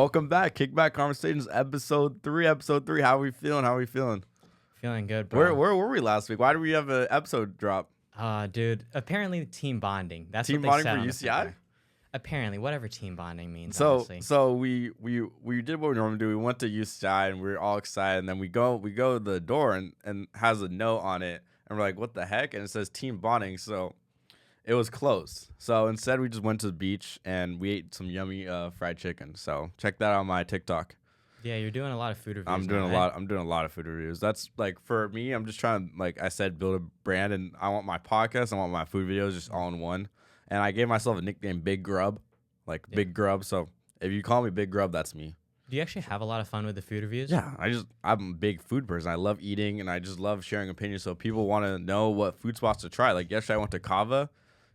Welcome back. Kickback Conversations, episode 3. How we feeling? Feeling good, Where bro. were we last week? Why did we have an episode drop? Dude, apparently team bonding. That's Team what they bonding said for on the UCI? paper. Apparently, whatever team bonding means, So honestly. we did what we normally do. We went to UCI and we were all excited, and then we go to the door and has a note on it, and we're like, what the heck? And it says team bonding. So it was closed. So instead we just went to the beach and we ate some yummy fried chicken. So check that out on my TikTok. Yeah, you're doing a lot of food reviews. I'm doing now, right? I'm doing a lot of food reviews. That's like for me, I'm just trying to, like I said, build a brand, and I want my podcast, I want my food videos just all in one. And I gave myself a nickname, Big Grub, Big Grub. So if you call me Big Grub, that's me. Do you actually have a lot of fun with the food reviews? Yeah, I'm a big food person. I love eating, and I just love sharing opinions. So people want to know what food spots to try. Like yesterday, I went to Kava.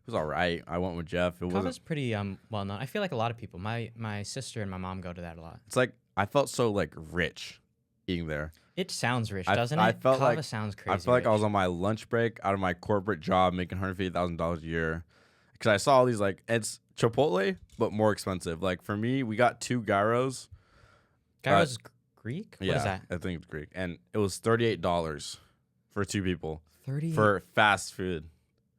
It was all right. I went with Jeff. Kava's pretty well known. I feel like a lot of people. My sister and my mom go to that a lot. It's like I felt so like rich eating there. It sounds rich, doesn't I it? felt Kava like sounds crazy. I felt like rich. I was on my lunch break out of my corporate job, making $150,000 a year. Because I saw all these it's Chipotle, but more expensive. Like for me, we got 2 gyros. Gyros Greek? What Yeah, is that? I think it's Greek, and it was $38 for 2 people 30 for fast food.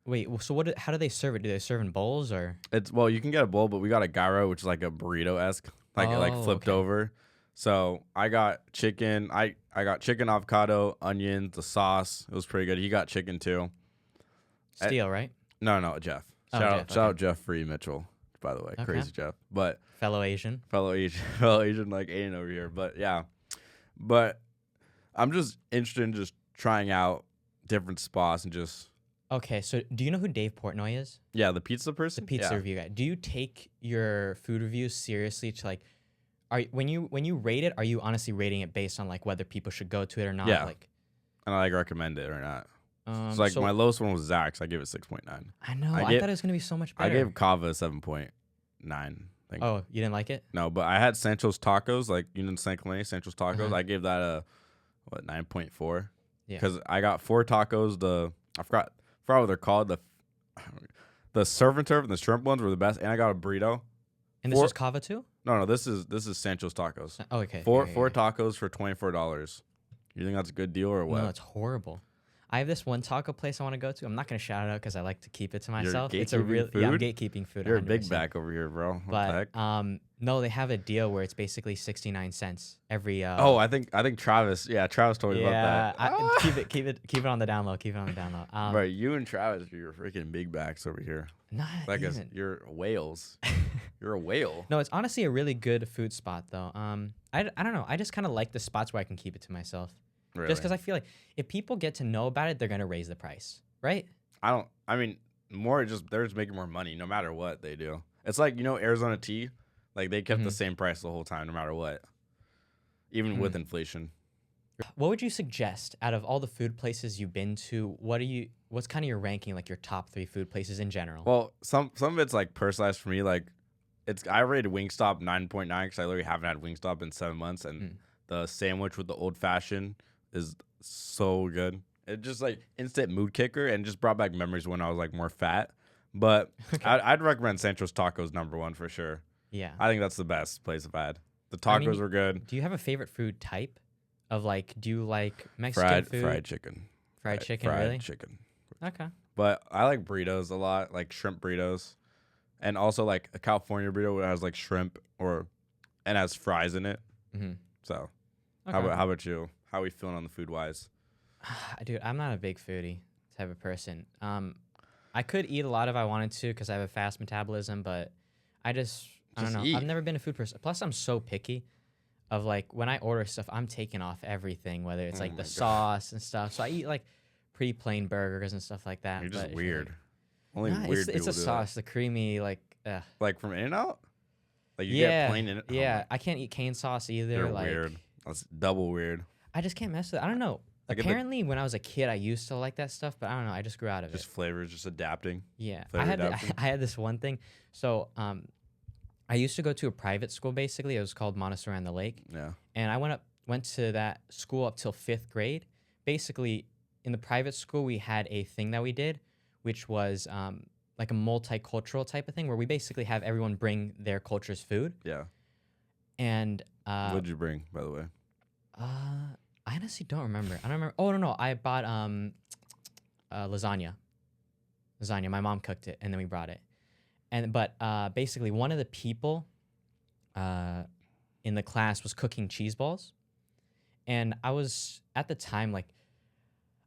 Wait, so what? How do they serve it? Do they serve in bowls or? You can get a bowl, but we got a gyro, which is like a burrito-esque, like flipped over. So I got chicken. I got chicken, avocado, onions, the sauce. It was pretty good. He got chicken too. Steel, right? No, Jeff. Shout out Jeff Free Mitchell, by the way. Okay. Crazy Jeff. But Fellow Asian. fellow Asian like Aiden over here. But yeah. But I'm just interested in just trying out different spots and just Okay, so do you know who Dave Portnoy is? the pizza The person. pizza Yeah. review guy. Do you take your food reviews seriously to like when you rate it, are you honestly rating it based on like whether people should go to it or not? Yeah. Like And I like recommend it or not. So so my lowest one was Zach's. I gave it 6.9. I know. I I get- thought it was gonna be so much I better. gave Kava a 7.9. I think. Oh, you didn't like it? No, but I had Sancho's tacos, like you know San Clemente, Sancho's tacos. Uh-huh. I gave that a 9.4. Yeah. Because I got 4 tacos. I forgot what they're called. The surf and turf and the shrimp ones were the best, and I got a burrito. And this four- was Kava too? No, this is Sancho's tacos. Oh, okay. Four yeah. tacos for $24. You think that's a good deal or what? No, it's horrible. I have this one taco place I want to go to. I'm not gonna shout it out because I like to keep it to myself. It's a gatekeeping real I'm food? gatekeeping food. You're a big 100%. back over here, bro. What the heck? But no, they have a deal where it's basically 69 cents every. I think Travis. Yeah, Travis told me about that. Keep it on the down low. Keep it on the down low. Right, you and Travis are your freaking big backs over here. Not Like even. you're whales. You're a whale. No, it's honestly a really good food spot though. I don't know. I just kind of like the spots where I can keep it to myself. Really. Just because I feel like if people get to know about it, they're gonna raise the price, right? I mean, they're just making more money no matter what they do. It's like, Arizona tea, like they kept the same price the whole time no matter what, even with inflation. What would you suggest out of all the food places you've been to? What's kind of your ranking, like your top 3 food places in general? Well, some of it's like personalized for me. Like I rated Wingstop 9.9 because I literally haven't had Wingstop in 7 months, and the sandwich with the old fashioned is so good. It just like instant mood kicker and just brought back memories when I was like more fat. But I'd recommend Sancho's Tacos #1 for sure. Yeah. I think that's the best place I've had. The tacos were good. Do you have a favorite food type? Do you like Mexican food? Fried chicken. Fried chicken, fried really? chicken. Okay. But I like burritos a lot, like shrimp burritos. And also like a California burrito that has like shrimp and has fries in it. Mm-hmm. So Okay. how about you? How are we feeling on the food wise? Dude, I'm not a big foodie type of person. I could eat a lot if I wanted to because I have a fast metabolism, but I don't know. eat. I've never been a food person. Plus, I'm so picky. Of like when I order stuff, I'm taking off everything, whether it's like my the God. sauce and stuff. So I eat like pretty plain burgers and stuff like that. You're just but if weird. Like, Only weird it's people a do sauce, the creamy ugh. Like from In-N-Out? Like you Yeah, get plain in it? yeah. I can't eat cane sauce either. You're like weird. That's double weird. I just can't mess with it. I don't know. I get the- Apparently, when I was a kid, I used to like that stuff, but I don't know. I just grew out of Just it. flavors, just adapting. Yeah, flavor adaptation. I had this one thing. So I used to go to a private school. Basically, it was called Montessori on the Lake, Yeah. and I went to that school up till 5th grade. Basically, in the private school, we had a thing that we did, which was like a multicultural type of thing, where we basically have everyone bring their culture's food. Yeah. And What'd you bring, by the way? I honestly don't remember. I don't remember. Oh no, I bought lasagna. Lasagna. My mom cooked it, and then we brought it. But basically, one of the people in the class was cooking cheese balls, and I was at the time like,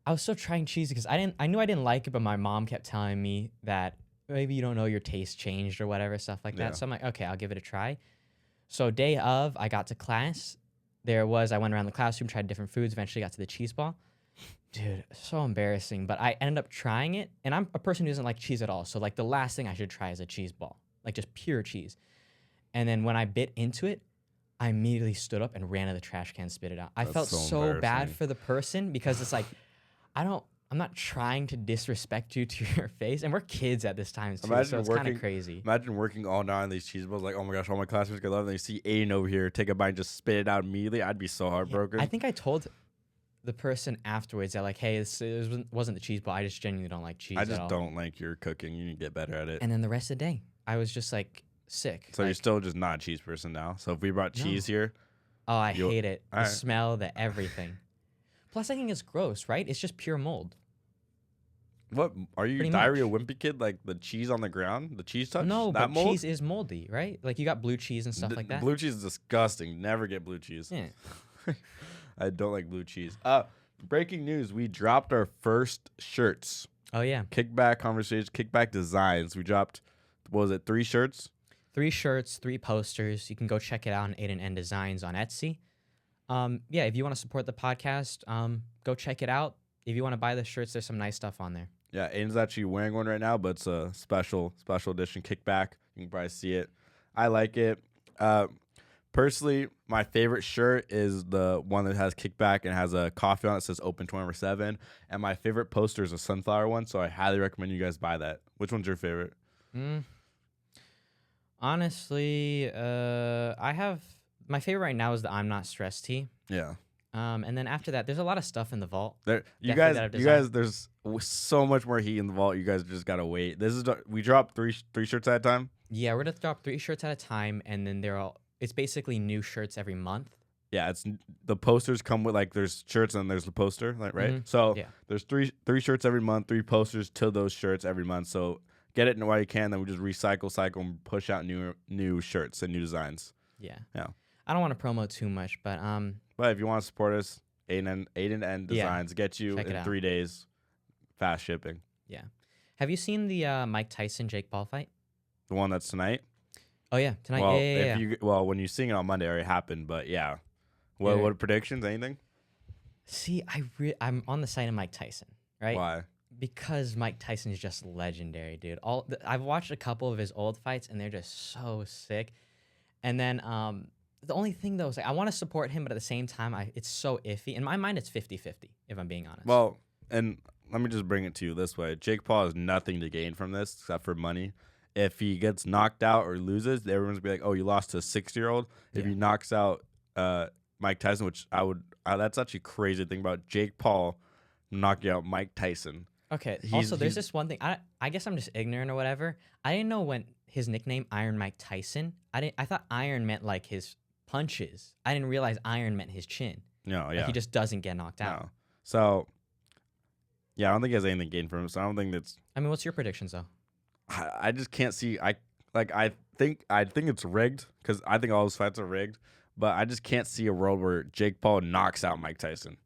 I was still trying cheese because I knew I didn't like it, but my mom kept telling me that maybe you don't know, your taste changed or whatever, stuff like that. Yeah. So I'm like, okay, I'll give it a try. So day of, I got to class. I went around the classroom, tried different foods, eventually got to the cheese ball. Dude, so embarrassing. But I ended up trying it, and I'm a person who doesn't like cheese at all. So like the last thing I should try is a cheese ball, like just pure cheese. And then when I bit into it, I immediately stood up and ran to the trash can, spit it out. I That's felt so so bad embarrassing. for the person because it's like, I'm not trying to disrespect you to your face. And we're kids at this time too, so it's kind of crazy. Imagine working all night on these cheese balls. Like, oh my gosh, all my classmates gonna love them. You see Aiden over here, take a bite and just spit it out immediately. I'd be so heartbroken. I think I told the person afterwards that like, hey, this wasn't the cheese ball. I just genuinely don't like cheese I at just all. don't like your cooking. You need to get better at it. And then the rest of the day, I was just like sick. So like, you're still just not a cheese person now. So if we brought cheese here, oh, I hate it. The Alright. smell, the everything. Plus, I think it's gross, right? It's just pure mold. what are you, Pretty diarrhea much. wimpy kid? Like the cheese on the ground, the cheese touch? No, that but mold? cheese is moldy, right? Like you got blue cheese and stuff like that. Blue cheese is disgusting. Never get blue cheese. Yeah. I don't like blue cheese. Breaking news: we dropped our first shirts. Oh yeah. Kickback Conversations, Kickback Designs. We dropped, what was it, 3 shirts? 3 shirts, 3 posters. You can go check it out on Aiden N Designs on Etsy. Yeah, if you want to support the podcast, go check it out. If you want to buy the shirts, there's some nice stuff on there. Yeah, Aiden's actually wearing one right now, but it's a special edition Kickback. You can probably see it. I like it. Personally, my favorite shirt is the one that has Kickback and has a coffee on it that says open 24/7. And my favorite poster is a sunflower one, so I highly recommend you guys buy that. Which one's your favorite? Honestly, I have my favorite right now is the I'm Not Stressed tee. Yeah. And then after that, there's a lot of stuff in the vault. There, you Definitely that I've guys, there's so much more heat in the vault. You guys just gotta wait. We dropped three shirts at a time. Yeah, we're gonna drop 3 shirts at a time, and then it's basically new shirts every month. Yeah, it's the posters come with like there's shirts and there's the poster, like right. Mhm. So Yeah. there's three shirts every month, 3 posters to those shirts every month. So get it while you can. Then we just cycle, and push out new shirts and new designs. Yeah. Yeah. I don't want to promote too much, but But if you want to support us, Aiden N Designs get you check it in out. 3 days, fast shipping. yeah. Have you seen the Mike Tyson Jake Paul fight? The one that's tonight. Oh yeah, tonight. Well, yeah. when you sing it on Monday, it already happened. But yeah, what Yeah. what are predictions? Anything? See, I'm on the side of Mike Tyson, right? Why? Because Mike Tyson is just legendary, dude. I've watched a couple of his old fights, and they're just so sick. And then the only thing though is like I want to support him, but at the same time, it's so iffy. In my mind, it's 50-50, if I'm being honest. Well, and let me just bring it to you this way: Jake Paul has nothing to gain from this except for money. If he gets knocked out or loses, everyone's gonna be like, "Oh, you lost to a 6-year-old." If Yeah. he knocks out Mike Tyson, which that's actually crazy to think about, Jake Paul knocking out Mike Tyson. Okay. He's- Also, there's he's- this one thing. I guess I'm just ignorant or whatever. I didn't know when his nickname Iron Mike Tyson. I thought Iron meant like his punches. I didn't realize Iron meant his chin. No, Like yeah, he just doesn't get knocked out. no. So, yeah, I don't think he has anything to gain from him. So I don't think that's. I mean, what's your predictions though? I just can't see. I think it's rigged because I think all those fights are rigged. But I just can't see a world where Jake Paul knocks out Mike Tyson.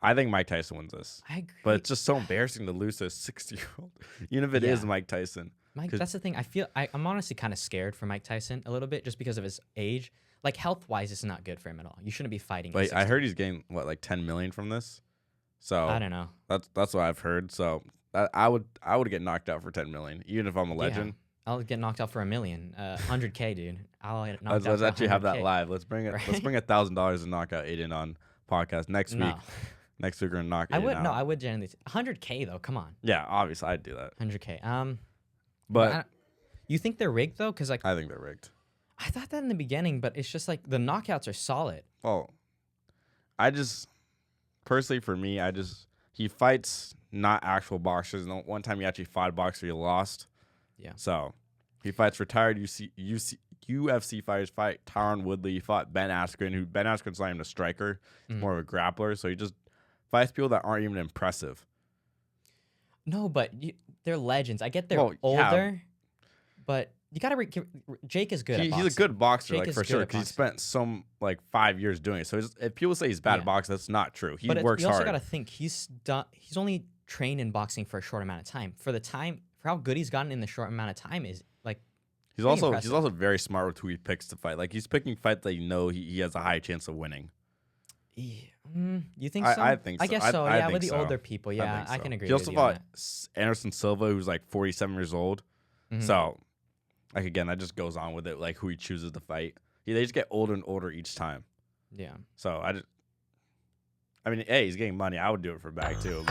I think Mike Tyson wins this. I agree. But it's just so embarrassing to lose to a 60-year-old, even if it is Yeah. Mike Tyson. Mike, 'cause- that's the thing. I'm honestly kind of scared for Mike Tyson a little bit just because of his age. Like health wise, it's not good for him at all. You shouldn't be fighting. at Like I 60. heard he's getting like 10 million from this. So I don't know. that's what I've heard. So I would get knocked out for 10 million, even if I'm a legend. I'll get knocked out for $1 million, 100K, dude. I'll get knocked out. Let's for actually have that 100K. live. Let's bring it. Let's Right? bring $1,000 and knock out Aiden on podcast next week. No, Next week we're gonna knock I Aiden would. out. No, I would generally. 100K though. Come on, Yeah, obviously I'd do that. 100K. But You think they're rigged though? Because like I think they're rigged. I thought that in the beginning, but it's just like the knockouts are solid. Well, I just personally for me, he fights not actual boxers. One time he actually fought a boxer, he lost. Yeah. So he fights retired UFC UFC fighters fight Tyron Woodley. He fought Ben Askren, who Ben Askren's not even a striker. He's more of a grappler. So he just fights people that aren't even impressive. No, but they're legends. I get they're Well, yeah. older, but you got to Jake is good at boxing. He's a good boxer, Jake like is for good sure, at because he boxing. spent 5 years doing it. So if people say he's bad at boxing, that's not true. He works you also hard. got to think he's only trained in boxing for a short amount of time. For how good he's gotten in the short amount of time is like He's also very smart with who he picks to fight. Like he's picking fights that he has a high chance of winning. You think so? I think so. I guess so. I Yeah, think with the so. older people. Yeah, I can agree. He also with you on fought that. Anderson Silva, who's like 47 years old. So, like again, that just goes on with it, like who he chooses to fight. They just get older and older each time. Yeah. So I mean, hey, he's getting money. I would do it for a bag too.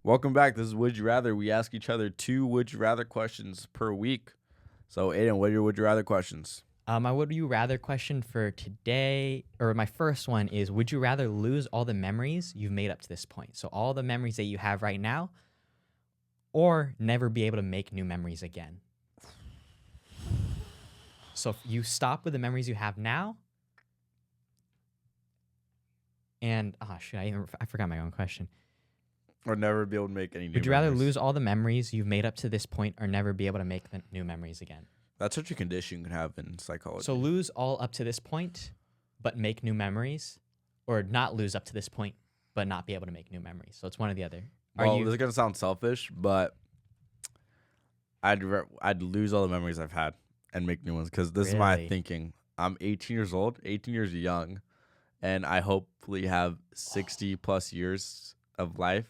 Welcome back. This is Would You Rather. We ask each other 2 Would You Rather questions per week. So, Aiden, what are your Would You Rather questions? My would you rather question for today, or my first one is, would you rather lose all the memories you've made up to this point? So all the memories that you have right now, or never be able to make new memories again? So if you stop with the memories you have now, and, I forgot my own question. Or never be able to make any new Would you memories. rather lose all the memories you've made up to this point, or never be able to make the new memories again? That's such a condition you can have in psychology. So lose all up to this point, but make new memories, or not lose up to this point, but not be able to make new memories. So it's one or the other. This is gonna sound selfish, but I'd lose all the memories I've had and make new ones, because this is my thinking. I'm 18 years old, 18 years young, and I hopefully have 60 plus years of life.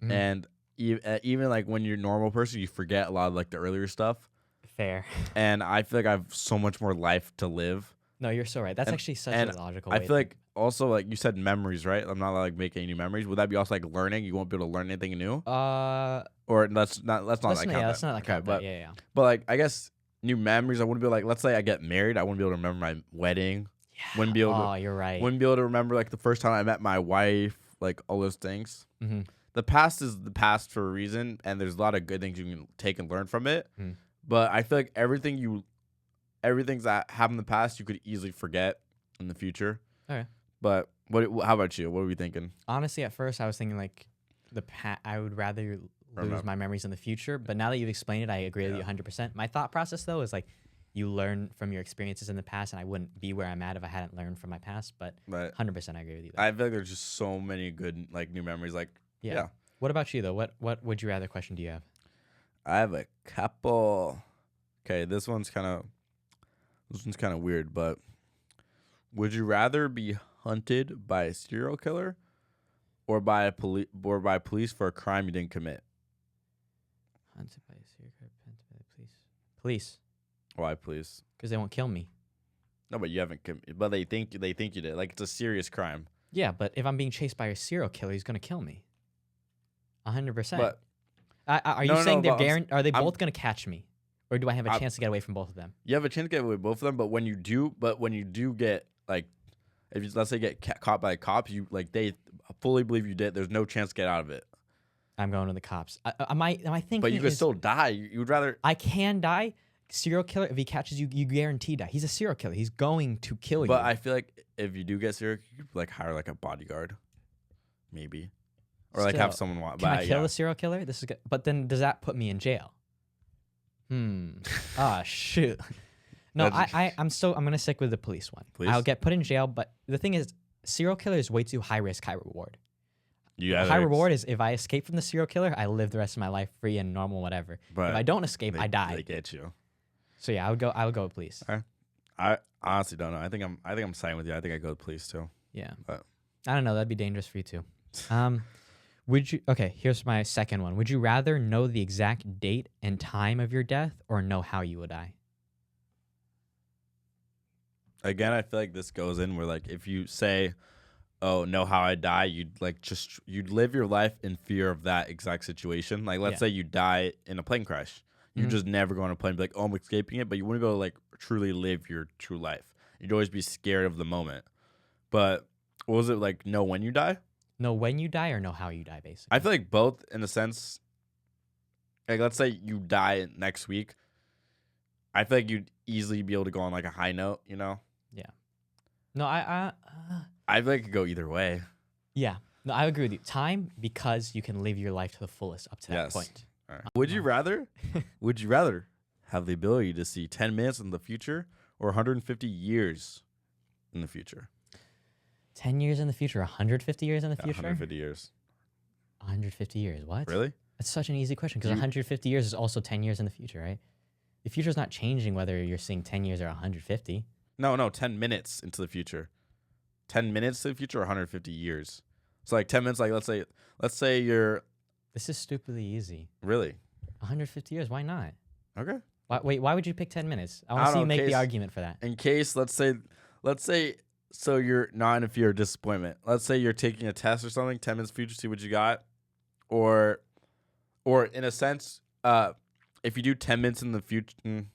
And even like when you're a normal person, you forget a lot of like the earlier stuff. Fair. And I feel like I have so much more life to live. No, you're so right. That's actually such a logical way. I feel like also, like you said, memories, right? I'm not allowed to like make any new memories. Would that be also like learning? You won't be able to learn anything new? Or let's not like count that. But like I guess new memories, I wouldn't be like, let's say I get married, I wouldn't be able to remember my wedding. Yeah. Wouldn't be able to, you're right. Wouldn't be able to remember like the first time I met my wife, like all those things. The past is the past for a reason, and there's a lot of good things you can take and learn from it. But I feel like everything that happened in the past, you could easily forget in the future. Okay. But how about you? What are we thinking? Honestly, at first I was thinking like I would rather lose my memories in the future. But now that you've explained it, I agree with you 100%. My thought process though is like you learn from your experiences in the past, and I wouldn't be where I'm at if I hadn't learned from my past. But 100% I agree with you. I feel like there's just so many good like new memories. Like yeah. What about you though? What would you rather question do you have? I have a couple. Okay, this one's kind of weird, but would you rather be hunted by a serial killer or by police for a crime you didn't commit? Hunted by a serial killer, hunted by the police. Police. Why police? Because they won't kill me. No, but you haven't but they think you did. Like it's a serious crime. Yeah, but if I'm being chased by a serial killer, he's gonna kill me. 100%. But are you saying are they both gonna catch me, or do I have a chance to get away from both of them? You have a chance to get away with both of them, but when you do get like, if you let's say get caught by cops, you like they fully believe you did. There's no chance to get out of it. I'm going to the cops. Am I thinking? But you could still die. You'd rather. I can die. Serial killer, if he catches you, you guarantee die. He's a serial killer. He's going to kill you. But I feel like if you do get serial, you could like hire like a bodyguard, maybe, or like have someone watch. Can I kill the serial killer? This is good. But then does that put me in jail? Shoot. No, I'm gonna stick with the police one. Police? I'll get put in jail, but the thing is, serial killer is way too high risk, high reward. High reward is if I escape from the serial killer, I live the rest of my life free and normal, whatever. But if I don't escape, I die. They get you. So yeah, I would go with police. I honestly don't know. I think I'm siding with you. I think I go with police too. Yeah. But I don't know. That'd be dangerous for you too. Okay, here's my second one. Would you rather know the exact date and time of your death, or know how you would die? Again, I feel like this goes in where like if you say, "Oh, know how I die," you'd live your life in fear of that exact situation. Like let's say you die in a plane crash. You're just never going to plane and be like, "Oh, I'm escaping it," but you wouldn't be able to like truly live your true life. You'd always be scared of the moment. But what was it like? Know when you die? Know when you die or know how you die, basically. I feel like both in a sense. Like let's say you die next week. I feel like you'd easily be able to go on like a high note, you know? Yeah. No, I I feel like it could go either way. yeah. No, I agree with you. Time, because you can live your life to the fullest up to that Yes. point. All right. Would you rather have the ability to see 10 minutes in the future or 150 years in the future? 10 years in the future, 150 years in the Yeah, future? 150 years. 150 years. What? Really? That's such an easy question because 150 years is also 10 years in the future, right? The future's not changing whether you're seeing 10 years or 150. No, 10 minutes into the future. 10 minutes to the future or 150 years? So like 10 minutes, like let's say you're... This is stupidly easy. Really? 150 years, why not? Okay. Why would you pick 10 minutes? I want to see you make the argument for that. In case, let's say, so you're not in a fear of disappointment. Let's say you're taking a test or something, 10 minutes future, see what you got. Or in a sense, if you do 10 minutes in the future,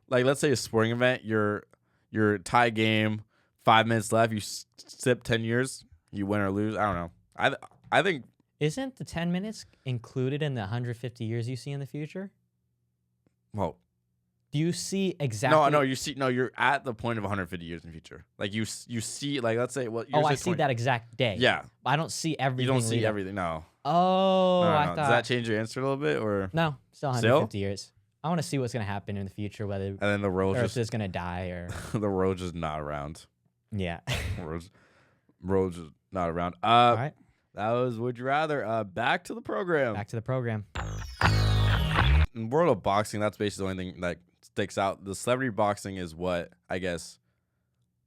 like let's say a sporting event, your tie game, 5 minutes left, you sip 10 years, you win or lose. I don't know. I think... Isn't the 10 minutes included in the 150 years you see in the future? Well, do you see exactly? No, you're at the point of 150 years in the future. Like you see, like let's say, well, I see that exact day. Yeah, I don't see everything. You don't see everything. No. Oh, no. I thought. Does that change your answer a little bit, or no? Still 150 years. I want to see what's gonna happen in the future, whether and then the road Earth is gonna die or the road just not around. Yeah, roads just not around. All right. That was Would You Rather. Back to the program. Back to the program. In world of boxing, that's basically the only thing that sticks out. The celebrity boxing is what, I guess,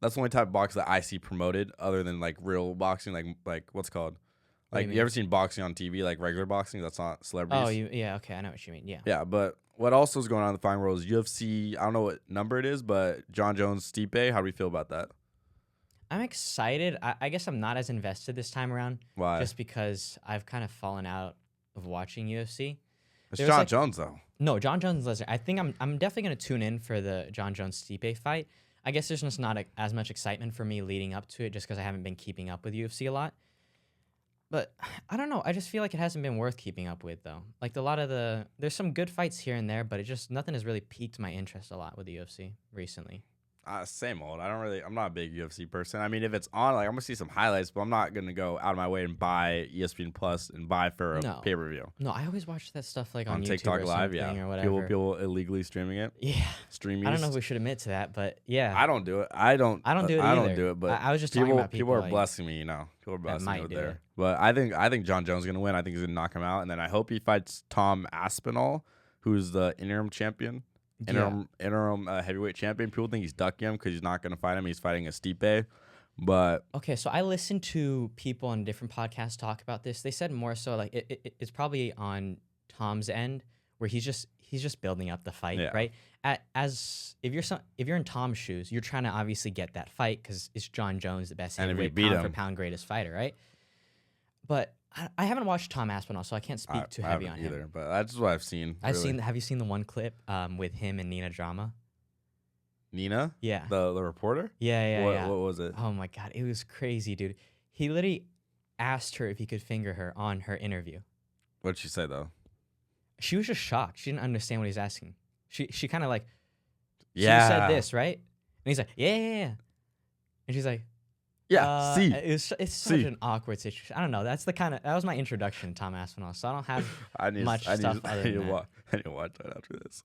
that's the only type of boxing that I see promoted other than like real boxing, like what's it called? Like, you ever seen boxing on TV, like regular boxing? That's not celebrities. Oh, yeah, okay, I know what you mean. Yeah. Yeah, but what also is going on in the fighting world is UFC. I don't know what number it is, but John Jones, Stipe. How do we feel about that? I'm excited. I guess I'm not as invested this time around. Why? Just because I've kind of fallen out of watching UFC. It's John Jones, though. No, John Jones. I think I'm definitely going to tune in for the John Jones Stipe fight. I guess there's just not as much excitement for me leading up to it just because I haven't been keeping up with UFC a lot. But I don't know. I just feel like it hasn't been worth keeping up with, though. Like there's some good fights here and there, but nothing has really piqued my interest a lot with the UFC recently. Same old. I'm not a big UFC person. I mean, if it's on, like, I'm gonna see some highlights, but I'm not gonna go out of my way and buy ESPN Plus and buy for a pay-per-view. No, I always watch that stuff like on YouTube TikTok or Live, or whatever. People illegally streaming it. Yeah, streaming. I don't know if we should admit to that, but yeah, I don't do it. I don't do it. I don't do it. But I was just talking about people are like, blessing me. You know, people are blessing me there. It. But I think John Jones is gonna win. I think he's gonna knock him out, and then I hope he fights Tom Aspinall, who's the interim champion. Interim heavyweight champion. People think he's ducking him because he's not going to fight him. He's fighting a Stipe. But okay, so I listened to people on different podcasts talk about this. They said more so like it's probably on Tom's end where he's just building up the fight, right? If you're in Tom's shoes, you're trying to obviously get that fight because it's John Jones, the best heavyweight pound for pound greatest fighter, right? But I haven't watched Tom Aspinall, so I can't speak too heavy on him. Either, but that's what I've seen. Have you seen the one clip with him and Nina Drama? Nina? Yeah. The reporter? Yeah. What was it? Oh my god, it was crazy, dude. He literally asked her if he could finger her on her interview. What'd she say though? She was just shocked. She didn't understand what he's asking. She kind of like, yeah, she said this, right? And he's like, yeah. And she's like, yeah, see. It's such an awkward situation. I don't know. That was my introduction to Tom Aspinall. So I don't have much stuff other than that. I need to watch that after this.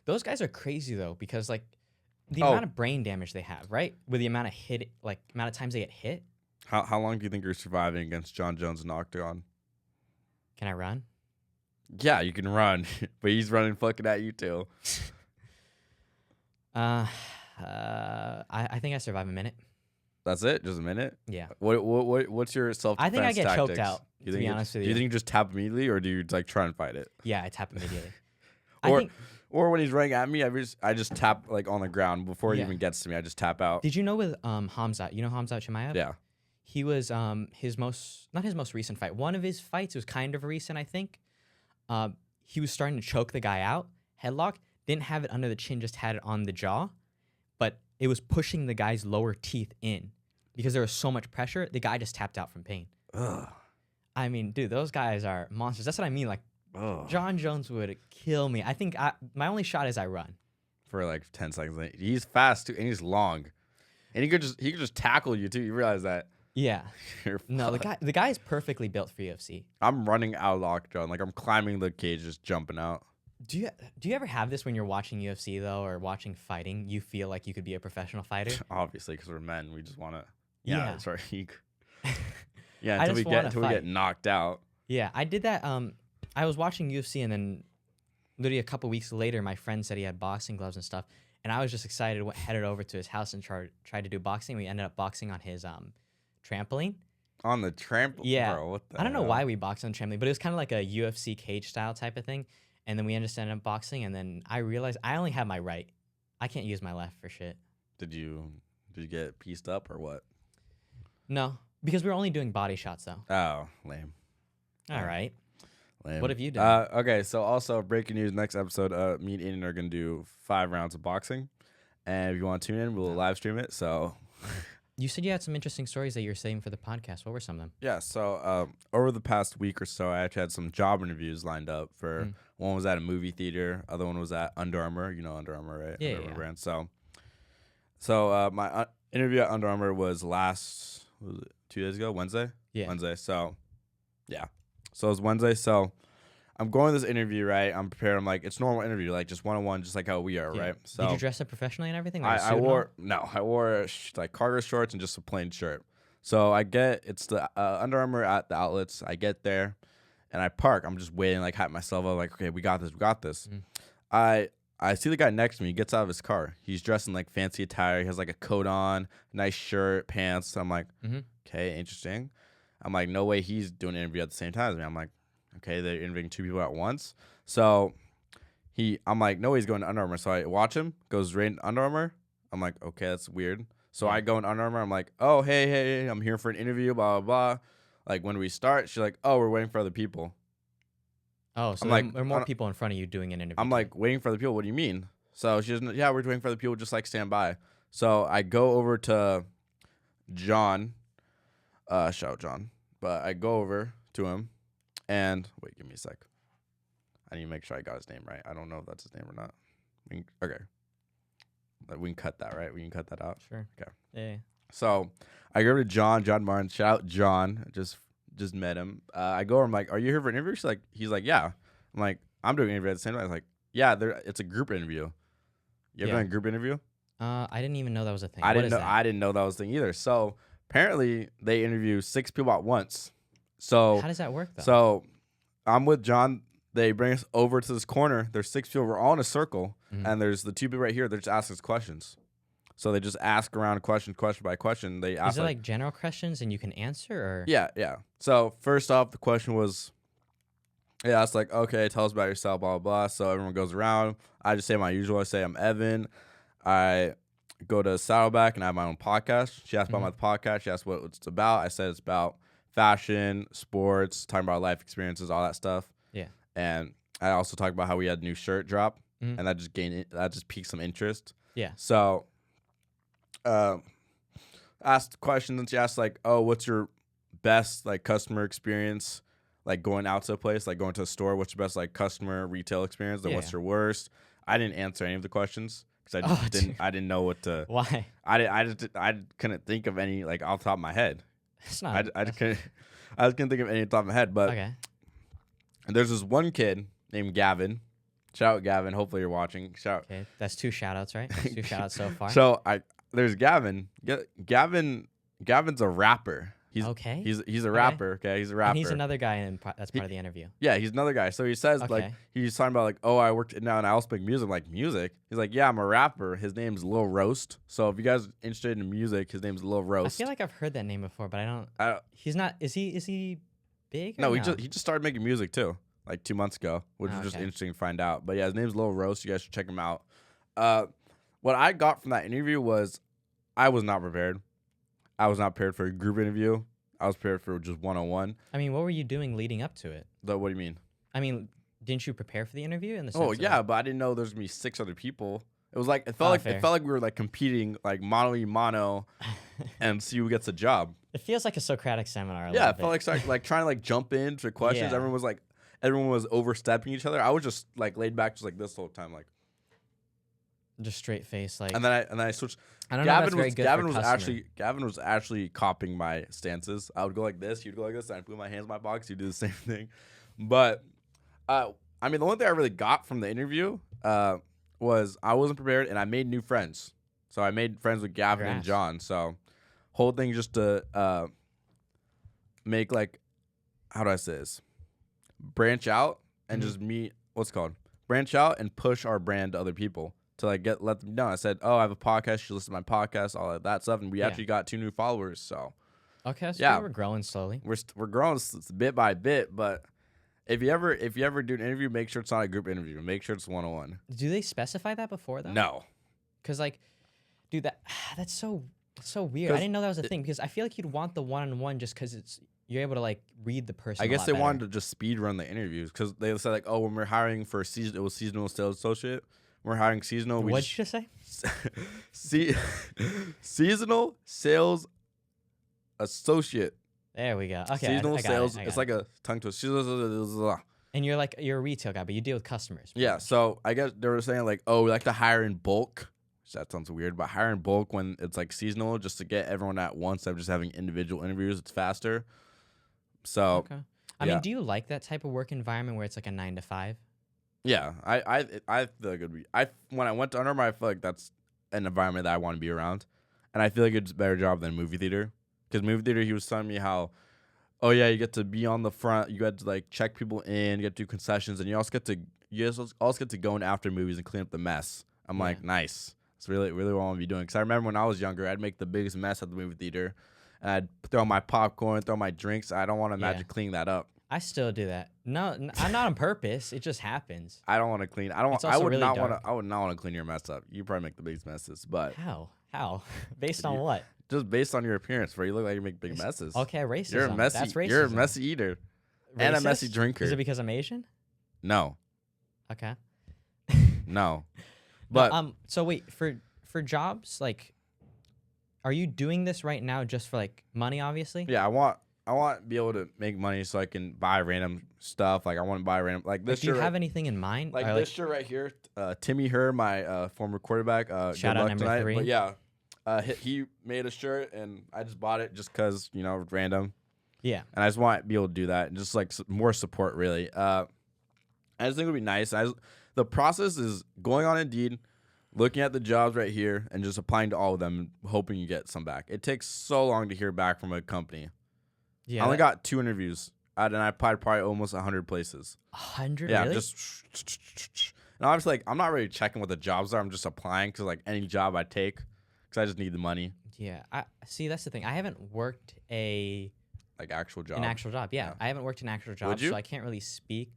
Those guys are crazy though, because like the amount of brain damage they have, right? With the amount of times they get hit. How long do you think you're surviving against John Jones in the octagon? Can I run? Yeah, you can run, but he's running fucking at you too. I think I survive a minute. That's it? Just a minute? Yeah. What's your self-defense I think I get tactics? choked out, to be honest with you. Do you think you just tap immediately, or do you like try and fight it? Yeah, I tap immediately. Or when he's running at me, I just tap like on the ground before he even gets to me. I just tap out. Did you know with Hamzat? You know Hamzat Chimaev? Yeah. He was not his most recent fight. One of his fights was kind of recent, I think. He was starting to choke the guy out, headlock. Didn't have it under the chin, just had it on the jaw, but it was pushing the guy's lower teeth in. Because there was so much pressure, the guy just tapped out from pain. Ugh. I mean, dude, those guys are monsters. That's what I mean. Like, John Jones would kill me. I think my only shot is I run. for like 10 seconds. He's fast too, and he's long, and he could just tackle you too. You realize that? Yeah. You're No, fucked. the guy is perfectly built for UFC. I'm running out of lockjaw. Like I'm climbing the cage, just jumping out. Do you ever have this when you're watching UFC though, or watching fighting? You feel like you could be a professional fighter? Obviously, because we're men, we just want to. Yeah. Yeah, that's right. Yeah, I until just wanna we fight. get knocked out. Yeah, I did that. I was watching UFC, and then literally a couple weeks later, my friend said he had boxing gloves and stuff, and I was just excited. Headed over to his house and tried to do boxing. We ended up boxing on his trampoline. On the trampoline? Yeah, Bro, what the I don't know hell? why we boxed on trampoline, but it was kind of like a UFC cage style type of thing. And then we just ended up boxing, and then I realized I only have my right. I can't use my left for shit. Did you get pieced up or what? No, because we were only doing body shots though. Oh, lame. All right. Lame. What have you done? Okay, so also breaking news. Next episode, me and Aiden are gonna do 5 rounds of boxing, and if you want to tune in, we'll live stream it. So. You said you had some interesting stories that you were saving for the podcast. What were some of them? Yeah, so over the past week or so, I actually had some job interviews lined up for. One was at a movie theater, other one was at Under Armour. You know Under Armour, right? Yeah, Under Armour yeah. brand. So my interview at Under Armour was last 2 days ago, Wednesday. Yeah. Wednesday. So yeah, so it was Wednesday. So I'm going to this interview, right? I'm prepared. I'm like, it's normal interview, like just 1-on-1, just like how we are, Yeah. right? So Did you dress up professionally and everything? Like a suit I and wore I wore like cargo shorts and just a plain shirt. So it's the Under Armour at the outlets. I get there, and I park. I'm just waiting, like hype myself up, like okay, we got this. I see the guy next to me. He gets out of his car. He's dressed in like fancy attire. He has like a coat on, nice shirt, pants. So I'm like, okay, interesting. I'm like, no way he's doing an interview at the same time as me. I'm like, okay, they're interviewing 2 people at once. So I'm like, no way he's going to Under Armour. So I watch him, goes right into Under Armour. I'm like, okay, that's weird. So I go in Under Armour. I'm like, oh, hey, I'm here for an interview, blah, blah, blah. Like, when we start, she's like, oh, we're waiting for other people. Oh, so I'm there like, are more people in front of you doing an interview. I'm like, waiting for other people? What do you mean? So she doesn't, yeah, we're waiting for other people, just like stand by. So I go over to John, shout out John, but I go over to him and, wait, give me a sec. I need to make sure I got his name right. I don't know if that's his name or not. Okay. We can cut that, right? We can cut that out. Sure. Okay. Yeah. So I go to John Martin. Shout out John. Just met him. I go over. I'm like, are you here for an interview? He's like, yeah. I'm like, I'm doing an interview at the same time. I was like, yeah, it's a group interview. You ever done a group interview? I didn't even know that was a thing. I What didn't is know. that? I didn't know that was a thing either. So apparently they interview 6 people at once. So How does that work though? So I'm with John. They bring us over to this corner. There's 6 people. We're all in a circle, and there's the 2 people right here. They're just asking us questions. So they just ask around question by question. They ask Is it like general questions and you can answer, or? Yeah. So first off, the question was, yeah, it's like, okay, tell us about yourself, blah, blah, blah. So everyone goes around. I just say my usual. I say I'm Evan. I go to Saddleback and I have my own podcast. She asked about my podcast. She asked what it's about. I said it's about fashion, sports, talking about life experiences, all that stuff. Yeah. And I also talked about how we had a new shirt drop, and that just piqued some interest. Yeah. So asked questions, and she asked like, oh, what's your best like customer experience, like going out to a place, like going to a store? What's your best like customer retail experience? Then what's your worst? I didn't answer any of the questions because I didn't know what to. Why? I couldn't think of any like off the top of my head. It's not. I just couldn't think of any off the top of my head. But Okay. and there's this one kid named Gavin. Shout out Gavin. Hopefully you're watching. Okay, that's 2 shout outs, right? That's 2 shout outs so far. So there's Gavin. Gavin's a rapper. He's a rapper. Okay, he's a rapper. And he's another guy, that's part of the interview. Yeah, he's another guy. So he says like he's talking about like, oh, I worked it now and I also make music. I'm like, music? He's like, yeah, I'm a rapper. His name's Lil Roast. So if you guys are interested in music, his name's Lil Roast. I feel like I've heard that name before, but I don't. He's not. Is he big? No, he just started making music too, like 2 months ago, which was just interesting to find out. But yeah, his name's Lil Roast. You guys should check him out. What I got from that interview was I was not prepared. I was not prepared for a group interview. I was prepared for just 1-on-1. I mean, what were you doing leading up to it? What do you mean? I mean, didn't you prepare for the interview in the sense? Oh yeah, but I didn't know there's gonna be 6 other people. It was like it felt like we were like competing like mano and see who gets a job. It feels like a Socratic seminar. Yeah, it felt like trying to like jump into questions. Yeah. Everyone was overstepping each other. I was just like laid back, just like this the whole time, like. Just straight face, like. And then I switched. I don't know. If that's very good Gavin for was customer. Gavin was actually copying my stances. I would go like this, he'd go like this, and I'd put my hands in my pockets. He'd do the same thing. But I mean, the only thing I really got from the interview was I wasn't prepared, and I made new friends. So I made friends with Gavin and John. So whole thing just to make like, how do I say this? Branch out and just meet. What's it called? Branch out and push our brand to other people. To like let them know. I said, "Oh, I have a podcast. You should listen to my podcast, all of that stuff." And we actually got 2 new followers. So, okay, so we're growing slowly. We're growing bit by bit. But if you ever do an interview, make sure it's not a group interview. Make sure it's 1-on-1. Do they specify that before though? No, because like, dude, that's so weird. I didn't know that was a thing because I feel like you'd want the 1-on-1 just because you're able to like read the person. I guess they better. wanted to just speed run the interviews because they said like, "Oh, when we're hiring for it was seasonal sales associate." We're hiring seasonal. What did you just say? Seasonal sales associate. There we go. Okay. Seasonal sales. It's like a tongue twister. And you're a retail guy, but you deal with customers. Yeah. Much. So I guess they were saying like, oh, we like to hire in bulk. That sounds weird, but hire in bulk when it's like seasonal, just to get everyone at once. Instead of just having individual interviews, it's faster. So. Okay. I mean, do you like that type of work environment where it's like a 9 to 5? Yeah, I feel like it'd be. When I went to Under Armour, I feel like that's an environment that I want to be around, and I feel like it's a better job than movie theater. Because movie theater, he was telling me how, oh yeah, you get to be on the front, you get to like check people in, you get to do concessions, and you also get to go in after movies and clean up the mess. I'm like, nice. It's really what I want to be doing. Because I remember when I was younger, I'd make the biggest mess at the movie theater, and I'd throw my popcorn, throw my drinks. I don't want to imagine cleaning that up. I still do that. No, I'm not on purpose. It just happens. I don't want to clean. I would not want to clean your mess up. You probably make the biggest messes, but how? Based on what? Just based on your appearance, where you look like you make big messes. Okay, racism. You're a messy. That's racism. You're a messy eater and a messy drinker. Is it because I'm Asian? No. Okay. No. But so wait, for jobs, like, are you doing this right now just for like money? Obviously. Yeah, I want to be able to make money so I can buy random stuff. Like I want to buy random like this. Do you have anything in mind? Like this shirt right here, Timmy Herr, my former quarterback. Shout out number tonight. 3. But yeah, he made a shirt and I just bought it just because random. Yeah. And I just want to be able to do that and just like more support really. I just think it would be nice. The process is going on Indeed, looking at the jobs right here, and just applying to all of them, hoping you get some back. It takes so long to hear back from a company. Yeah, I only got 2 interviews, and I applied probably almost 100 places. 100? Yeah, really? just. And obviously, like, I'm not really checking what the jobs are. I'm just applying because, like, any job I take, because I just need the money. Yeah, see, that's the thing. I haven't worked actual job. An actual job, yeah. I haven't worked an actual job, so I can't really speak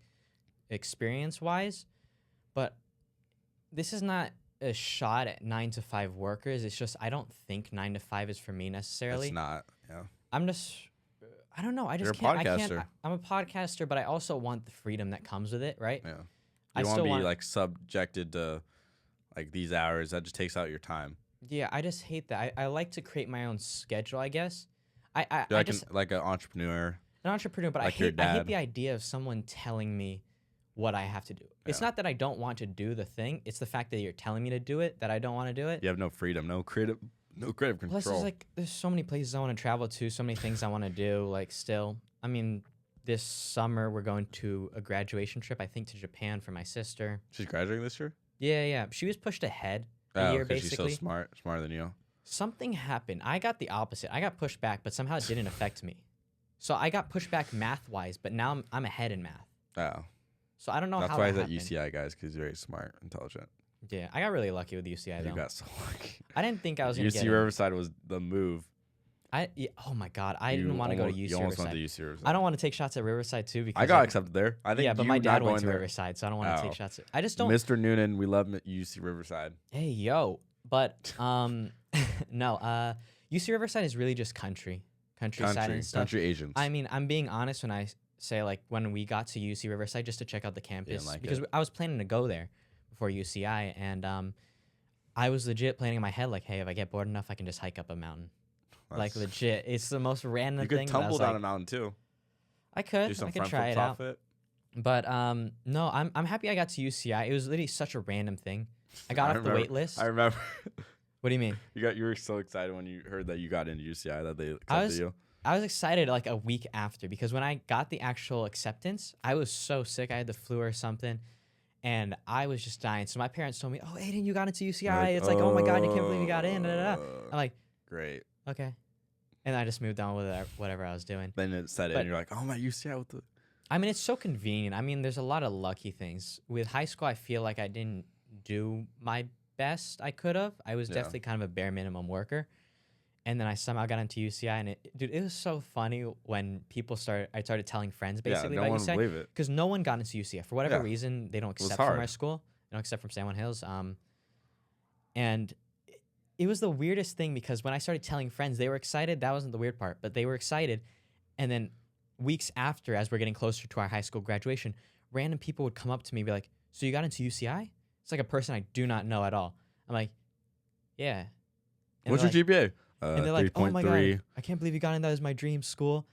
experience-wise. But this is not a shot at 9 to 5 workers. It's just I don't think 9 to 5 is for me necessarily. It's not. Yeah. I don't know. I just You're can't. a podcaster. I'm a podcaster, but I also want the freedom that comes with it, right? Yeah. You don't want to be like subjected to like these hours. That just takes out your time. Yeah, I just hate that. I like to create my own schedule, I guess. I like an entrepreneur. An entrepreneur, but like I hate the idea of someone telling me what I have to do. Yeah. It's not that I don't want to do the thing. It's the fact that you're telling me to do it that I don't want to do it. You have no freedom, no creative control. Plus, there's so many places I want to travel to, so many things I want to do. Like, still, I mean, this summer we're going to a graduation trip, I think, to Japan for my sister. She's graduating this year? Yeah. She was pushed ahead a year, basically. She's so smarter than you. Something happened. I got the opposite. I got pushed back, but somehow it didn't affect me. So I got pushed back math-wise, but now I'm ahead in math. Oh. So I don't know how that happened. That's why he's at UCI, guys, because he's very smart, intelligent. Yeah, I got really lucky with UCI, though. You got so lucky. I didn't think I was going to get UC Riverside was the move. Oh, my God. I didn't want to go to UC Riverside. You almost went to UC Riverside. I don't want to take shots at Riverside, too. Because I got accepted there. I think but my dad went to Riverside, so I don't want to take shots. I just don't. Mr. Noonan, we love UC Riverside. Hey, yo. But, no. UC Riverside is really just countryside and stuff. Country Asians. I mean, I'm being honest when I say, like, when we got to UC Riverside just to check out the campus. Because I was planning to go there before UCI, and I was legit planning in my head, like, hey, if I get bored enough, I can just hike up a mountain. Like, legit. It's the most random thing. You could tumble down a mountain, too. I could. I could try it out. But, no, I'm happy I got to UCI. It was literally such a random thing. I got I off remember, the wait list. I remember. What do you mean? You were so excited when you heard that you got into UCI that they I accepted was you. I was excited like a week after because when I got the actual acceptance, I was so sick. I had the flu or something, and I was just dying. So my parents told me, "Oh, Aiden, you got into UCI." It's like, "Oh my god, you can't believe you got in." Da, da, da. I'm like, great. "Okay," and I just moved on with whatever I was doing. Then it said it, But- and you're like, "Oh my UCI with the." I mean, it's so convenient. I mean, there's a lot of lucky things. With high school, I feel like I didn't do my best I could have. I was Yeah. definitely kind of a bare minimum worker. And then I somehow got into UCI, and it was so funny when I started telling friends basically no about one would UCI believe it. because no one got into UCI for whatever Yeah. reason. They don't was accept from our hard. school. They don't accept from San Juan Hills. And it was the weirdest thing because when I started telling friends, they were excited. That wasn't the weird part, but they were excited. And then weeks after, as we're getting closer to our high school graduation, random people would come up to me and be like, "So you got into UCI?" It's like a person I do not know at all. I'm like, "Yeah." And What's they're your like- GPA? And they're like, "Oh my 3.3. god, I can't believe you got in. That was my dream school."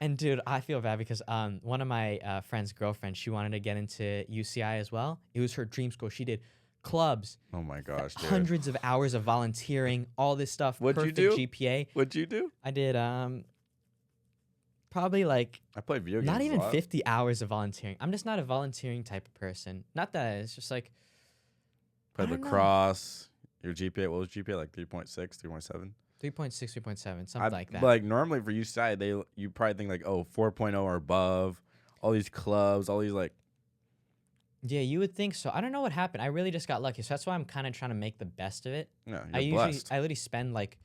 And dude, I feel bad because one of my friend's girlfriends, she wanted to get into UCI as well. It was her dream school. She did clubs, Oh my gosh, dude. hundreds of hours of volunteering, all this stuff. What'd you perfect do? GPA. What'd you do? I did probably like I played video games. not even a lot. 50 hours of volunteering. I'm just not a volunteering type of person. Not that it's just like Played I don't know. lacrosse. Your GPA, what was GPA? Like 3.6, 3.7? 3.6, 3.7, something like that. Like normally for UCI, you probably think like, oh, 4.0 or above. All these clubs, all these like. Yeah, you would think so. I don't know what happened. I really just got lucky. So that's why I'm kind of trying to make the best of it. Yeah, I you're blessed. literally spend like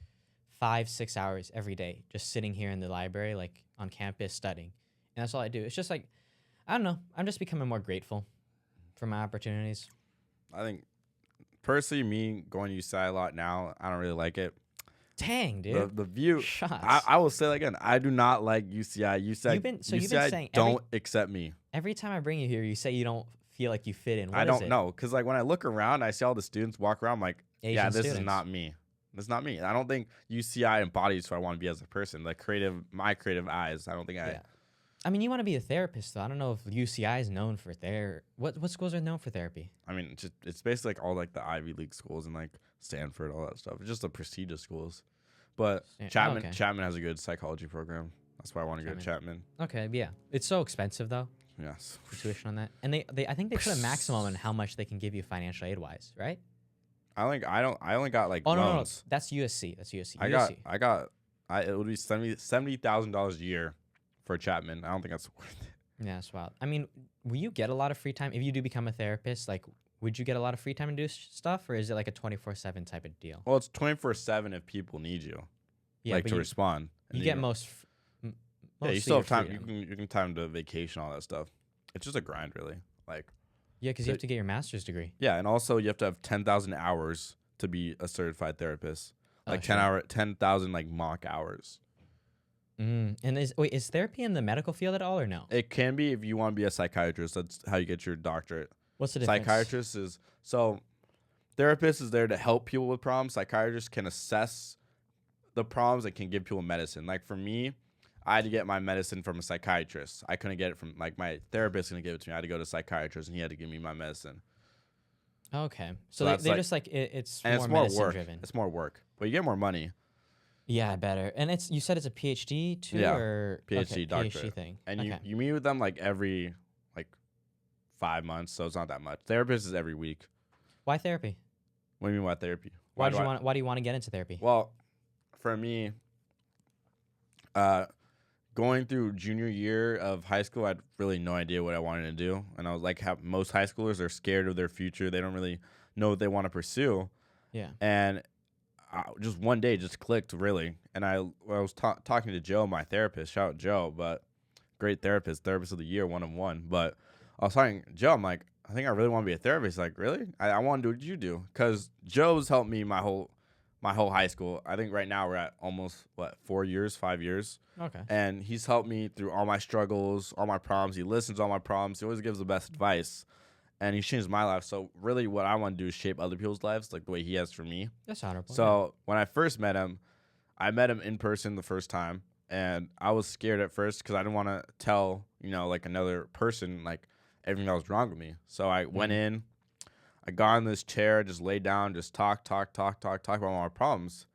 5-6 hours every day just sitting here in the library, like on campus studying. And that's all I do. It's just like, I don't know. I'm just becoming more grateful for my opportunities. I think personally, me going to UCI a lot now, I don't really like it. Dang, dude. The view. Shots. I will say it again. I do not like UCI. UCI. You've been UCI saying don't accept me. every time I bring you here, you say you don't feel like you fit in. What I is don't it? know because like when I look around, I see all the students walk around. I'm like, Asian yeah, this is students. not me. This is not me. I don't think UCI embodies who I want to be as a person. Like my creative eyes. I don't think Yeah. I mean, you want to be a therapist, though. I don't know if UCI is known for what schools are known for therapy? I mean, it's basically like all like the Ivy League schools and like Stanford, all that stuff. It's just the prestigious schools. But Chapman okay. Chapman has a good psychology program. That's why I want to go to Chapman. Okay, yeah. It's so expensive, though, Yes. for tuition on that. And they I think they put a maximum on how much they can give you financial aid-wise, right? I only got like Oh, no, loans. that's USC. That's USC. It would be $70,000 a year for Chapman. I don't think that's worth it. Yeah, that's wild. I mean, will you get a lot of free time if you do become a therapist? Like, would you get a lot of free time to do stuff, or is it like a 24/7 type of deal? Well, it's 24/7 if people need you, like but to respond. And you then get most. Yeah, mostly you still your have time. freedom. You can time to vacation, all that stuff. It's just a grind, really. Like Yeah, because you have to get your master's degree. yeah, and also you have to have 10,000 hours to be a certified therapist. Like sure. 10,000 like mock hours. And is therapy in the medical field at all or no? It can be if you want to be a psychiatrist. That's how you get your doctorate. What's the difference? Psychiatrist is therapist is there to help people with problems. Psychiatrist can assess the problems and can give people medicine. Like for me, I had to get my medicine from a psychiatrist. I couldn't get it from like my therapist couldn't give it to me. I had to go to a psychiatrist and he had to give me my medicine. Okay, so that's they like- just like it's And more it's more medicine work. driven. It's more work, but you get more money. Yeah, better. And you said it's a PhD too, Yeah, or PhD, PhD doctorate. thing. And okay. you meet with them like every like 5 months, so it's not that much. Therapist is every week. Why therapy? What do you mean by therapy? Why do you want to get into therapy? Well, for me, going through junior year of high school, I had really no idea what I wanted to do. And I was like, how most high schoolers are scared of their future. They don't really know what they want to pursue. Yeah. And just one day just clicked, really. And I was talking to Joe, my therapist. Shout out Joe, but great therapist of the year, 1 of 1. But I was talking to Joe, I'm like, I think I really want to be a therapist. He's like, really? I want to do what you do. Because Joe's helped me my whole high school. I think right now we're at almost, 5 years. Okay. And he's helped me through all my struggles, all my problems. He listens to all my problems. He always gives the best advice. And he's changed my life. So really what I want to do is shape other people's lives like the way he has for me. That's honorable. So when I first met him, I met him in person the first time. And I was scared at first because I didn't want to tell, like another person, like everything that was wrong with me. So I went in. I got in this chair, just laid down, just talk about all my problems.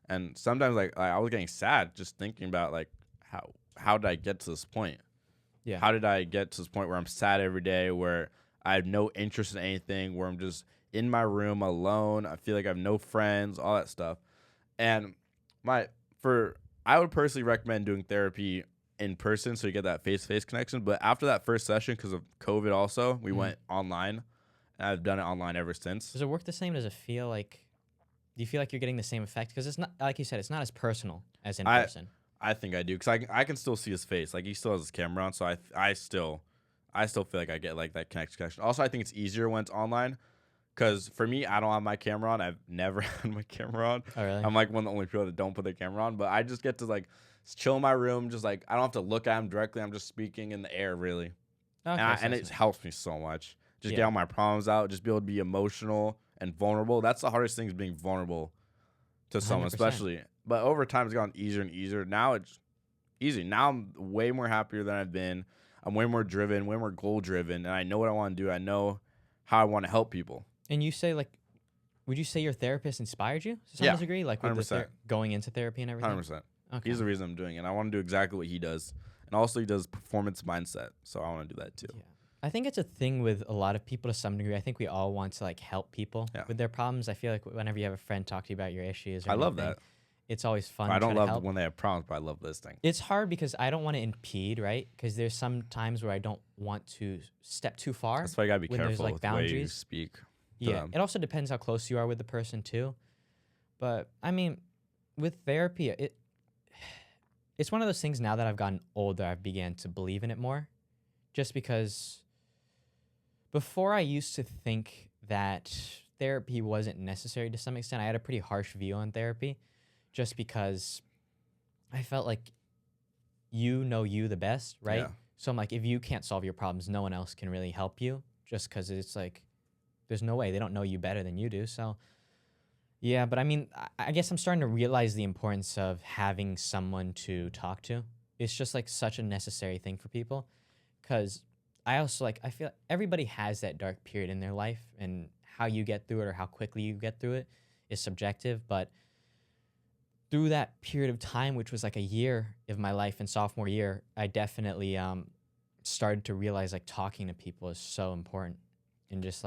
And sometimes like I was getting sad just thinking about like how did I get to this point? Yeah. How did I get to this point where I'm sad every day, where I have no interest in anything, where I'm just in my room alone, I feel like I have no friends, all that stuff. And I would personally recommend doing therapy in person so you get that face-to-face connection. But after that first session, because of COVID also, we went online, and I've done it online ever since. Does it work the same? Does it feel like, do you feel like you're getting the same effect? Because it's not, like you said, it's not as personal as in person. I think I do, because I can still see his face. Like, he still has his camera on, so I still feel like I get like that connection. Also, I think it's easier when it's online, because for me, I don't have my camera on. I've never had my camera on. Oh, really? I'm like one of the only people that don't put their camera on, but I just get to like chill in my room. Just like I don't have to look at him directly. I'm just speaking in the air, really, Okay, and it nice. helps me so much. Just Yeah. get all my problems out. Just be able to be emotional and vulnerable. That's the hardest thing, is being vulnerable to someone, 100%. especially. But over time, it's gotten easier and easier. Now it's easy. Now I'm way more happier than I've been. I'm way more driven, way more goal driven, and I know what I want to do. I know how I want to help people. And you say, like, would you say your therapist inspired you to some Yeah, degree? Like, with 100%. going into therapy and everything? 100%. Okay. He's the reason I'm doing it. I want to do exactly what he does. And also, he does performance mindset. So I want to do that too. Yeah. I think it's a thing with a lot of people to some degree. I think we all want to, like, help people with their problems. I feel like whenever you have a friend talk to you about your issues or I love anything, that. it's always fun. I to don't try to love help. when they have problems, but I love listening. It's hard because I don't want to impede, right? Because there's some times where I don't want to step too far. That's why you got to be when there's, careful like, with the way you boundaries. speak. Yeah. them. It also depends how close you are with the person too. But I mean, with therapy, it's one of those things. Now that I've gotten older, I've began to believe in it more, just because before I used to think that therapy wasn't necessary to some extent. I had a pretty harsh view on therapy, just because I felt like you know you the best, right? Yeah. So I'm like, if you can't solve your problems, no one else can really help you, just because it's like, there's no way. They don't know you better than you do. So, yeah, but I mean, I guess I'm starting to realize the importance of having someone to talk to. It's just like such a necessary thing for people, because I also I feel like everybody has that dark period in their life, and how you get through it or how quickly you get through it is subjective. But through that period of time, which was like a year of my life in sophomore year, I definitely started to realize like talking to people is so important, and just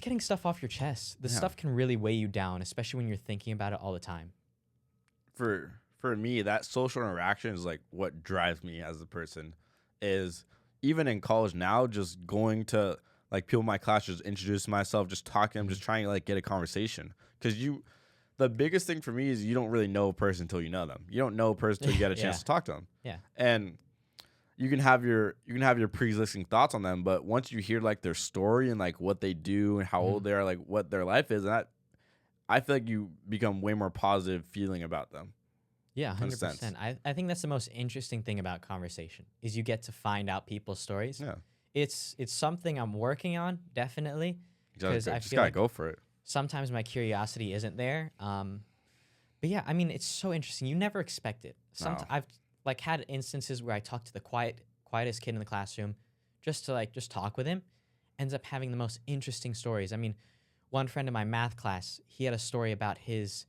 getting stuff off your chest. The stuff can really weigh you down, especially when you're thinking about it all the time. For me, that social interaction is like what drives me as a person. Is even in college now, just going to like people in my class, just introducing myself, just talking, I'm just trying to like get a conversation. Because the biggest thing for me is you don't really know a person until you know them. You don't know a person until you get a chance to talk to them. Yeah. And you can have your pre-existing thoughts on them, but once you hear like their story and like what they do and how old they are, like what their life is, and I feel like you become way more positive feeling about them. Yeah, 100%. I think that's the most interesting thing about conversation, is you get to find out people's stories. Yeah. It's something I'm working on, definitely. Because I just gotta go for it. Sometimes my curiosity isn't there. But yeah, I mean, it's so interesting. You never expect it. I've like had instances where I talk to the quietest kid in the classroom just to just talk with him, ends up having the most interesting stories. I mean, one friend in my math class, he had a story about his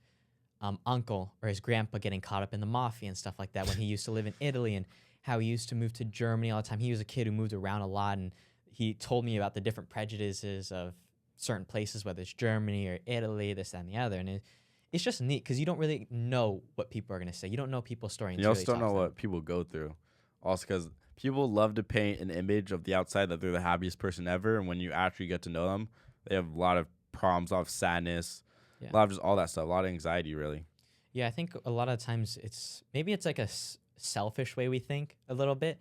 uncle or his grandpa getting caught up in the mafia and stuff like that when he used to live in Italy, and how he used to move to Germany all the time. He was a kid who moved around a lot, and he told me about the different prejudices of certain places, whether it's Germany or Italy, this, that, and the other. And it's just neat because you don't really know what people are going to say. You don't know people's story. You also don't know what people go through. Also, because people love to paint an image of the outside that they're the happiest person ever, and when you actually get to know them, they have a lot of problems, a lot of sadness, a lot of just all that stuff, a lot of anxiety, really. Yeah, I think a lot of times it's like a selfish way we think a little bit,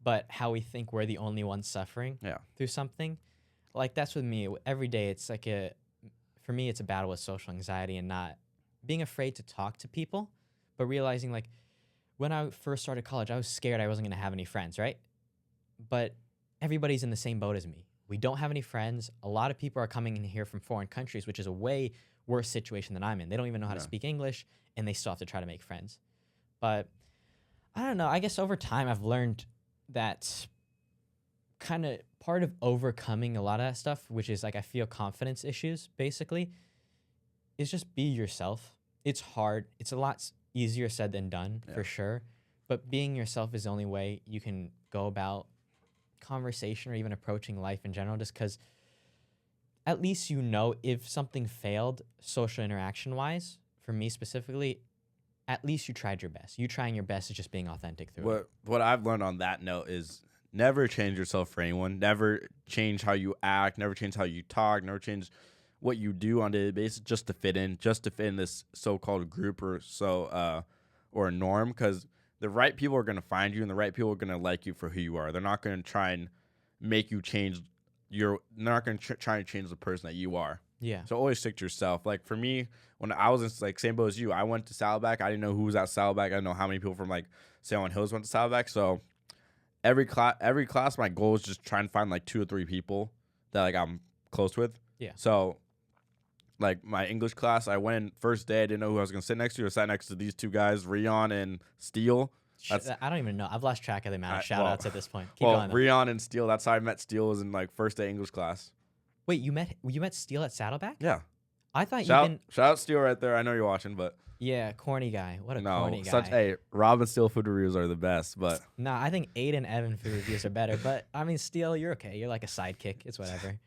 but how we think we're the only ones suffering through something. Like, that's with me. Every day it's like for me, it's a battle with social anxiety and not being afraid to talk to people, but realizing like when I first started college, I was scared I wasn't going to have any friends, right? But everybody's in the same boat as me. We don't have any friends. A lot of people are coming in here from foreign countries, which is a way worse situation than I'm in. They don't even know how to speak English, and they still have to try to make friends. But I don't know. I guess over time I've learned that kind of part of overcoming a lot of that stuff, which is like I feel confidence issues basically, is just be yourself. It's hard. It's a lot easier said than done for sure. But being yourself is the only way you can go about conversation or even approaching life in general, just because at least you know if something failed social interaction wise, for me specifically, at least you tried your best. You trying your best is just being authentic through it. What I've learned on that note is never change yourself for anyone. Never change how you act. Never change how you talk. Never change what you do on a daily basis just to fit in this so-called group or or a norm. Because the right people are going to find you, and the right people are going to like you for who you are. They're not going to try and make you change. They're not going to try and change the person that you are. Yeah. So always stick to yourself. Like for me, when I was in like same boat as you, I went to Saddleback. I didn't know who was at Saddleback. I didn't know how many people from like Salmon Hills went to Saddleback. So every class, my goal is just try and find like 2 or 3 people that like I'm close with. Yeah. So like my English class, I went in first day. I didn't know who I was gonna sit next to. I sat next to these 2 guys, Rion and Steele. I don't even know. I've lost track of the amount of shout-outs at this point. Keep well, going, though. Rion and Steele. That's how I met Steele. Was in like first day English class. Wait, you met Steele at Saddleback? Yeah. I thought shout out Steele right there. I know you're watching, but yeah, corny guy. What a corny guy. Hey, Rob and Steele food reviews are the best, but nah, I think Aiden and Evan food reviews are better. But I mean, Steele, you're okay. You're like a sidekick. It's whatever.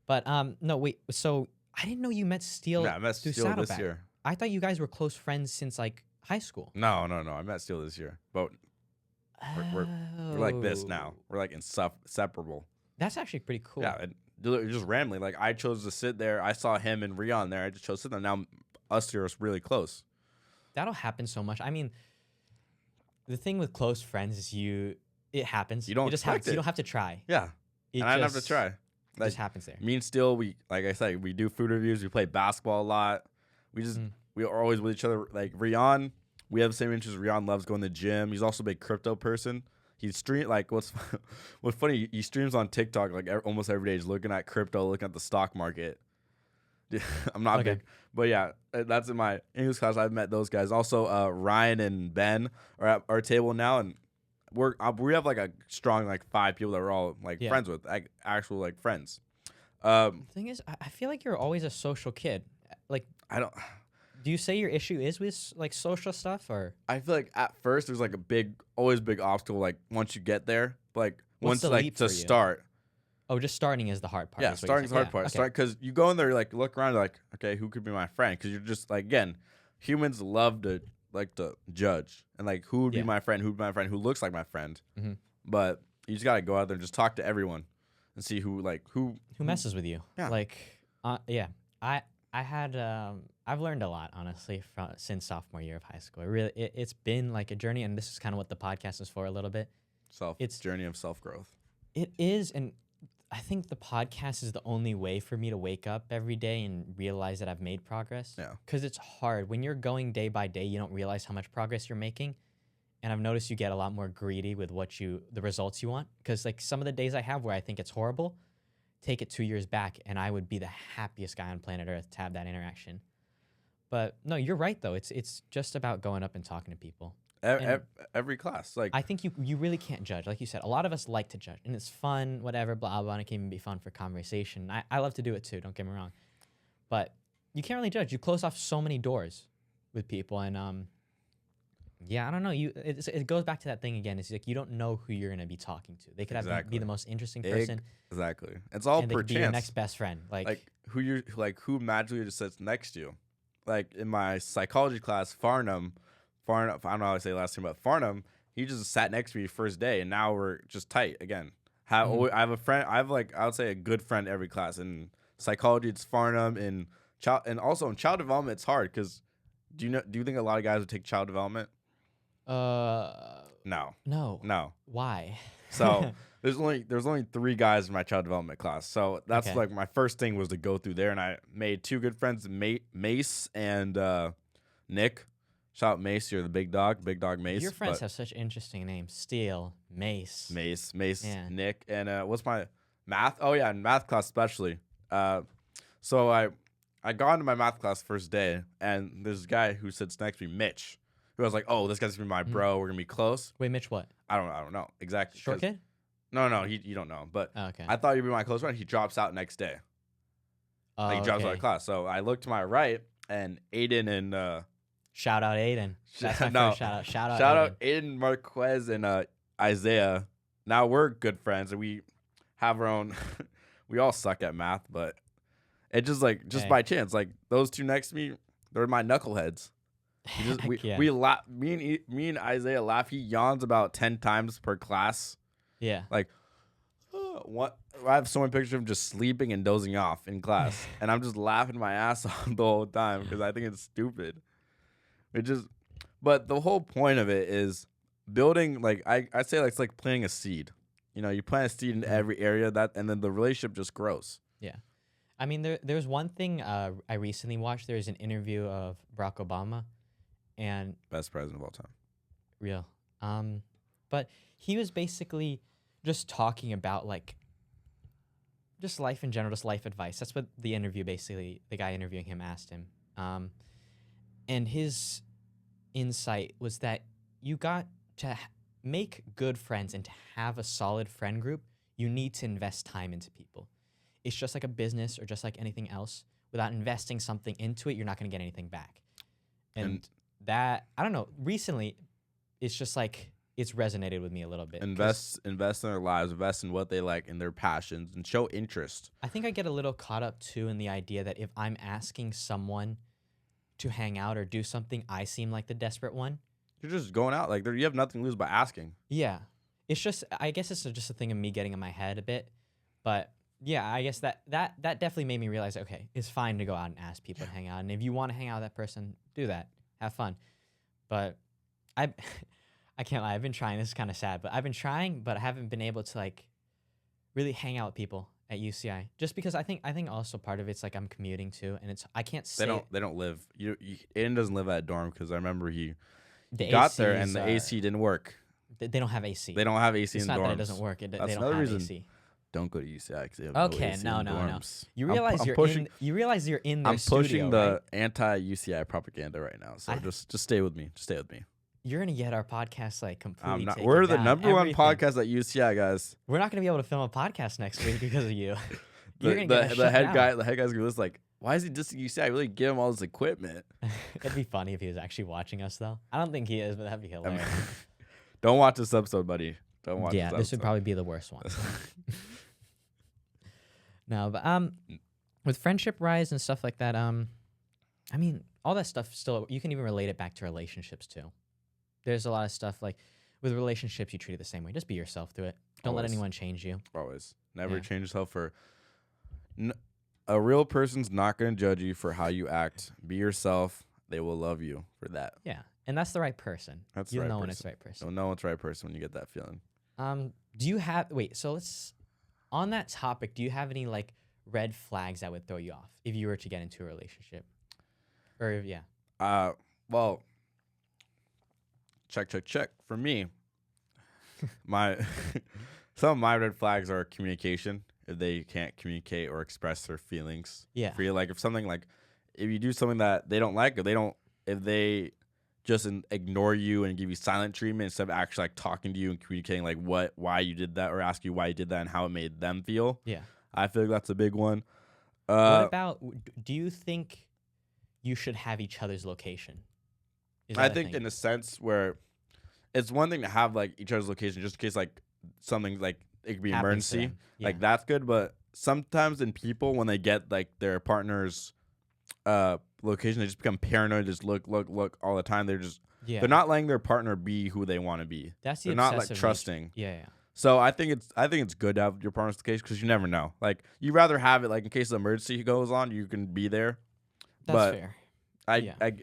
But no, wait. So I didn't know you met Steele. Yeah, I met through Steele Saddleback. this year. I thought you guys were close friends since like high school. No. I met Steele this year, but we're like this now. We're like inseparable. That's actually pretty cool. Yeah, just randomly. Like I chose to sit there. I saw him and Rion there. I just chose to sit there. Now us two are really close. That'll happen so much. I mean, the thing with close friends is it happens. You don't it just expect happens. it. You don't have to try. Yeah, and I didn't have to try. It Like, just happens there. Me and Steele, like I said, we do food reviews. We play basketball a lot. We are always with each other. Like Rion, we have the same interests. Rion loves going to the gym. He's also a big crypto person. He what's funny, he streams on TikTok like almost every day. He's looking at crypto, looking at the stock market. I'm not big, but yeah, that's in my English class. I've met those guys. Also, Ryan and Ben are at our table now, and we have like a strong like 5 people that we're all like friends with, like actual like friends. The thing is, I feel like you're always a social kid. Like I don't. Do you say your issue is with like social stuff, or I feel like at first there's like always big obstacle. Like once you get there, but like What's once the like leap to for you? start. Oh, just starting is the hard part. Yeah, is what you're starting's the saying. hard part. Okay. Start because you go in there, like look around, like okay, who could be my friend? Because you're just like again, humans love to judge and like who would be my friend, who'd be my friend, who looks like my friend. Mm-hmm. But you just gotta go out there and just talk to everyone and see who messes with you. Yeah. Like I've learned a lot honestly since sophomore year of high school. It's been like a journey, and this is kind of what the podcast is for a little bit. It's journey of self growth. It is, and I think the podcast is the only way for me to wake up every day and realize that I've made progress. Yeah. Because it's hard. When you're going day by day, you don't realize how much progress you're making. And I've noticed you get a lot more greedy with the results you want. Because like some of the days I have where I think it's horrible, take it 2 years back, and I would be the happiest guy on planet Earth to have that interaction. But no, you're right though. It's just about going up and talking to people. Every class, like I think you really can't judge. Like you said, a lot of us like to judge, and it's fun, whatever, blah blah. And it can even be fun for conversation. I love to do it too. Don't get me wrong, but you can't really judge. You close off so many doors with people, and I don't know. It goes back to that thing again. It's like you don't know who you're gonna be talking to. They could be the most interesting person. Exactly. It's all and they per could be chance. your next best friend. Like who magically just sits next to you. Like in my psychology class, Farnham, I don't know how to say last name, but Farnham, he just sat next to me first day, and now we're just tight again. I have a friend. I would say a good friend every class. In psychology, it's Farnham. And also in child development, it's hard because do you think a lot of guys would take child development? No. Why? So there's only 3 guys in my child development class. So that's Okay. like my first thing was to go through there, and I made 2 good friends, Mace and Nick. Shout out Mace, you're the big dog Mace. Your friends have such interesting names: Steele, Mace, yeah. Nick, and what's my math? Oh yeah, in math class especially. So I got into my math class first day, and there's a guy who sits next to me, Mitch, who I was like, oh, this guy's gonna be my bro. We're gonna be close. Wait, Mitch, what? I don't know exactly. Short kid? No, you don't know him. But Oh, okay. I thought he'd be my close friend. He drops out next day. Oh, Like, he drops out okay. of class. So I look to my right, and Aiden and Shout out Aiden. That's my no, first shout out. Shout out shout Aiden. out Aiden Marquez and Isaiah. Now we're good friends, and we have our own. We all suck at math, but it just Hey. by chance, like those two next to me, they're my knuckleheads. Yeah. We laugh. Me and Isaiah laugh. He yawns about 10 times per class. Yeah. Like, what? I have so many pictures of him just sleeping and dozing off in class, and I'm just laughing my ass off the whole time because I think it's stupid. But the whole point of it is building. Like I say, like, it's like planting a seed. You know, you plant a seed in every area and then the relationship just grows. Yeah. I mean, there's one thing I recently watched. There's an interview of Barack Obama, and Best president of all time. real. But he was basically just talking about like just life in general, just life advice. That's what the interview basically, the guy interviewing him asked him. And his insight was that you got to make good friends and to have a solid friend group, you need to invest time into people. It's just like a business or just like anything else. Without investing something into it, you're not going to get anything back. And that, I don't know, recently, it's just like, it's resonated with me a little bit. Invest in their lives, invest in what they like and their passions, and show interest. I think I get a little caught up too in the idea that if I'm asking someone to hang out or do something, I seem like the desperate one. You're just going out. Like, you have nothing to lose by asking. Yeah. It's just, I guess it's just a thing of me getting in my head a bit. But yeah, I guess that definitely made me realize, okay, it's fine to go out and ask people to hang out. And if you want to hang out with that person, do that. Have fun. But I can't lie. I've been trying. This is kind of sad, but I've been trying, but I haven't been able to like really hang out with people at UCI. Just because I think also part of it's like I'm commuting too, and it's I can't say They don't live. Aiden doesn't live at a dorm because I remember he the got there and ACs the AC didn't work. They don't have AC. They don't have AC It's in not dorms. that it doesn't work. They That's don't another have reason. AC. Don't go to UCI because they have Okay, no AC no. in dorms. You realize you realize you're in their I'm studio, pushing right? the anti-UCI propaganda right now. So just stay with me. Just stay with me. You're gonna get our podcast like completely. I'm not. taken We're the down. number one Everything. podcast at UCI, guys. We're not gonna be able to film a podcast next week because of you. The head guy's gonna be just like, why is he dissing UCI? I really give him all this equipment. It'd be funny if he was actually watching us, though. I don't think he is, but that'd be hilarious. Don't watch this episode, buddy. Don't watch. Yeah, this would probably be the worst one. No, but with friendship rise and stuff like that, I mean, all that stuff still, you can even relate it back to relationships too. There's a lot of stuff like with relationships, you treat it the same way. Just be yourself through it. Don't let Always. anyone change you. Always. Never Yeah. change yourself for. A real person's not going to judge you for how you act. Be yourself. They will love you for that. Yeah, and that's the right person. That's You'll the right know person. when it's the right person. You'll know it's the right person when you get that feeling. Do you have so let's on that topic, do you have any like red flags that would throw you off if you were to get into a relationship? Or yeah. Well, check. For me, some of my red flags are communication. If they can't communicate or express their feelings. Yeah. For you, like if you do something that they don't like, if they just ignore you and give you silent treatment instead of actually like talking to you and communicating like why you did that or ask you why you did that and how it made them feel. Yeah. I feel like that's a big one. What about, do you think you should have each other's location? I think in a sense where it's one thing to have like each other's location just in case like something like it could be Happens to emergency. them. Yeah. Like that's good, but sometimes in people when they get like their partner's location, they just become paranoid, just look all the time. They're not letting their partner be who they want to be. That's the They're not like obsessive trusting. nature. Yeah. So I think it's good to have your partner's location because you never know. Like you'd rather have it like in case an emergency goes on, you can be there. That's But fair.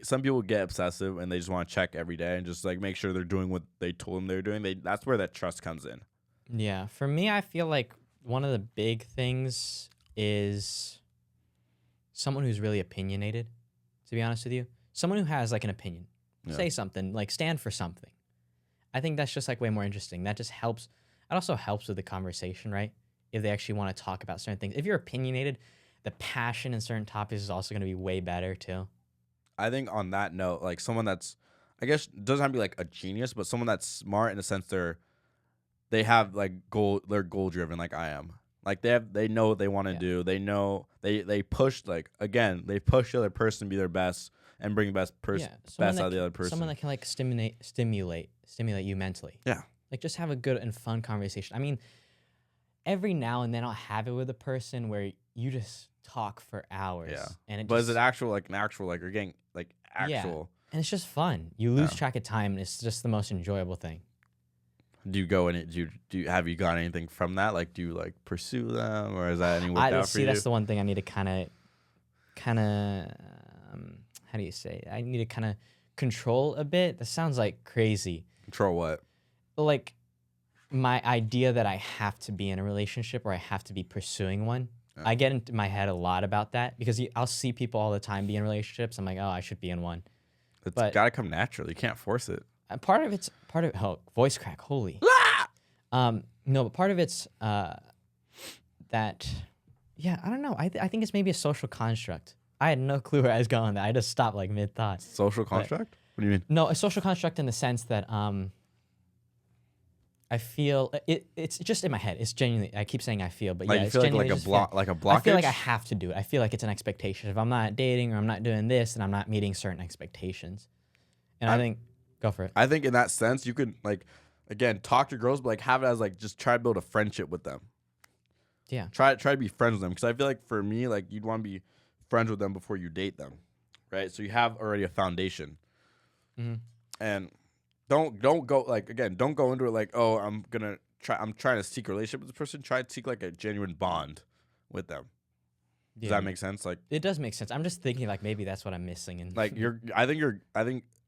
Some people get obsessive and they just want to check every day and just like make sure they're doing what they told them they're doing. That's where that trust comes in. Yeah. For me, I feel like one of the big things is someone who's really opinionated, to be honest with you. Someone who has like an opinion. Yeah. Say something, like stand for something. I think that's just like way more interesting. That just helps. It also helps with the conversation, right? If they actually want to talk about certain things. If you're opinionated, the passion in certain topics is also going to be way better too. I think on that note, like someone that's, I guess doesn't have to be like a genius, but someone that's smart in the sense they're they have like they're goal driven like I am. Like they know what they want to do. They know they push like again, they push the other person to be their best and bring best best out of the other person. Someone that can like stimulate you mentally. Yeah. Like just have a good and fun conversation. I mean, every now and then I'll have it with a person where you just talk for hours. Yeah. And but is it actual like you're getting like actual? Yeah. And it's just fun. You lose track of time, and it's just the most enjoyable thing. Do you go in it? Have you got anything from that? Like, do you like pursue them, or is that any worked out for you? That's the one thing I need to kind of, how do you say? I need to kind of control a bit. That sounds like crazy. Control what? Like, my idea that I have to be in a relationship or I have to be pursuing one. Yeah. I get into my head a lot about that because I'll see people all the time be in relationships. I'm like, oh, I should be in one. It's got to come naturally. You can't force it. Part of voice crack, holy. No, but part of it's that, yeah, I don't know. I think it's maybe a social construct. I had no clue where I was going with that. I just stopped like mid-thought. Social construct? What do you mean? No, a social construct in the sense that I feel it's just in my head. It's genuinely, I keep saying I feel, but like yeah, you feel like a blockage? I feel like I have to do it. I feel like it's an expectation. If I'm not dating or I'm not doing this, then I'm not meeting certain expectations. And I think, go for it. I think in that sense, you could like, again, talk to girls, but like have it as like just try to build a friendship with them. Yeah. Try to be friends with them, because I feel like for me, like you'd want to be friends with them before you date them, right? So you have already a foundation, and don't go like again, don't go into it like, oh, I'm trying to seek a relationship with this person. Try to seek like a genuine bond with them. Does that make sense? Like it does make sense. I'm just thinking like maybe that's what I'm missing. And like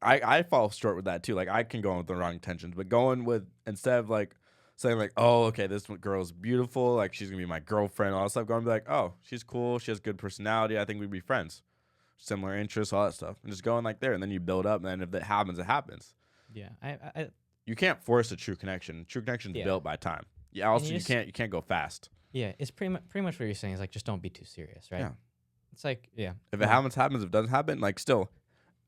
I fall short with that too. Like I can go in with the wrong intentions, but going with instead of like saying like, oh, okay, this girl's beautiful, like she's gonna be my girlfriend, all that stuff. Going to be like, oh, she's cool, she has good personality, I think we'd be friends, similar interests, all that stuff, and just going like there, and then you build up, and then if it happens, it happens. Yeah, you can't force a true connection. True connection is built by time. Yeah, also you can't go fast. Yeah, it's pretty much what you're saying is like just don't be too serious, right? Yeah, it's like if it happens. If it doesn't happen, like still.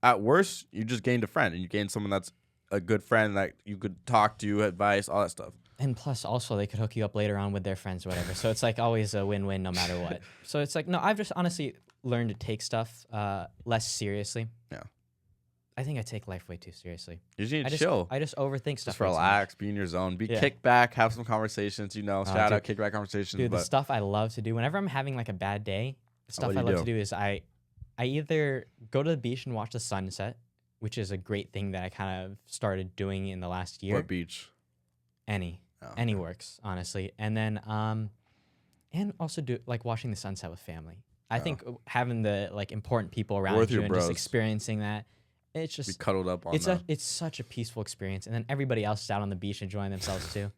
At worst, you just gained a friend, and you gained someone that's a good friend that you could talk to, advice, all that stuff. And plus, also, they could hook you up later on with their friends or whatever. So it's like always a win-win no matter what. So it's like, no, I've just honestly learned to take stuff less seriously. Yeah. I think I take life way too seriously. You just need to chill. I just overthink stuff. Just relax, be in your zone, kick back, have some conversations, shout out Kickback Conversations. Dude, the stuff I love to do, whenever I'm having like a bad day, the stuff I love to do is I either go to the beach and watch the sunset, which is a great thing that I kind of started doing in the last year. What beach? Any works, honestly. And then, and also do like watching the sunset with family. I think having the like important people around you and just experiencing that, it's just be cuddled up on it's such a peaceful experience. And then everybody else is out on the beach enjoying themselves too.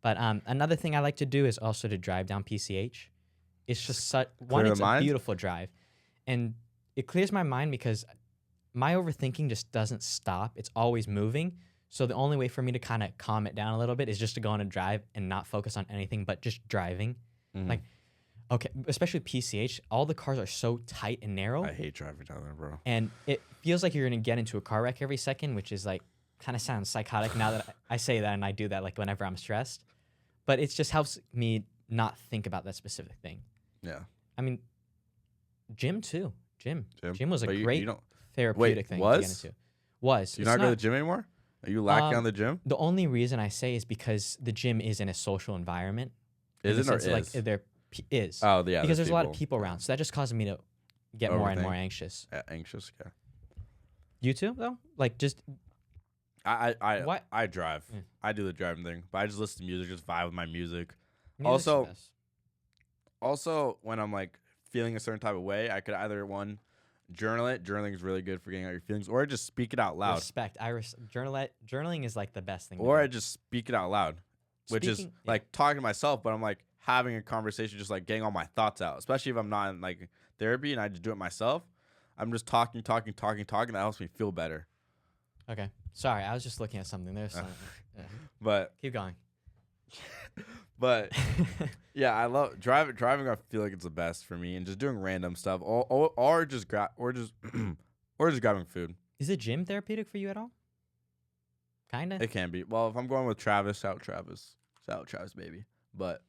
But another thing I like to do is also to drive down PCH. It's just it's a beautiful drive, and it clears my mind because my overthinking just doesn't stop. It's always moving. So the only way for me to kind of calm it down a little bit is just to go on a drive and not focus on anything but just driving. Like, okay, especially PCH, all the cars are so tight and narrow. I hate driving down there, bro. And it feels like you're going to get into a car wreck every second, which is like, kind of sounds psychotic now that I say that and I do that like whenever I'm stressed. But it just helps me not think about that specific thing. Yeah. I mean, gym too. Gym was a great therapeutic thing to get into. Do you not go to the gym anymore? Are you lacking on the gym? The only reason I say is because the gym is in a social environment. Is it or is? Like there is. Oh, yeah. Because there's a lot of people around. So that just causes me to get more and more anxious. Yeah, anxious, yeah. You too, though? Like just... I drive. I do the driving thing. But I just listen to music, just vibe with my music. Also, when I'm like feeling a certain type of way, I could either journal it. Journaling is really good for getting out your feelings, or just speak it out loud. Respect. Journaling is like the best thing. Or I just speak it out loud, which is like talking to myself, but I'm like having a conversation, just like getting all my thoughts out. Especially if I'm not in like therapy and I just do it myself. I'm just talking. That helps me feel better. Okay. Sorry, I was just looking at something. There's something. Yeah. But keep going. But yeah, I love driving. I feel like it's the best for me, and just doing random stuff, or just grabbing food. Is the gym therapeutic for you at all? Kinda. It can be. Well, if I'm going with Travis, shout Travis. Shout out Travis, baby. But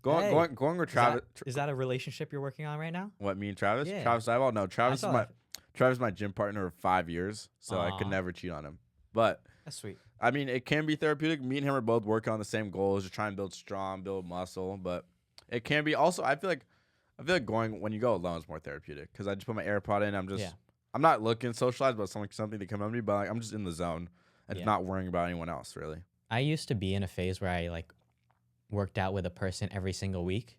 Hey, going with Travis. Is that a relationship you're working on right now? What, me and Travis? Yeah. Travis Sidewall? No, Travis saw is my that. Travis is my gym partner of 5 years, so I could Aw. never cheat on him. But That's sweet. I mean, it can be therapeutic. Me and him are both working on the same goals, just trying to build strong, build muscle. But it can be also. I feel like going when you go alone is more therapeutic because I just put my AirPod in. I'm not looking to socialize, but something to come up to me. But like, I'm just in the zone and Yeah. not worrying about anyone else really. I used to be in a phase where I like worked out with a person every single week,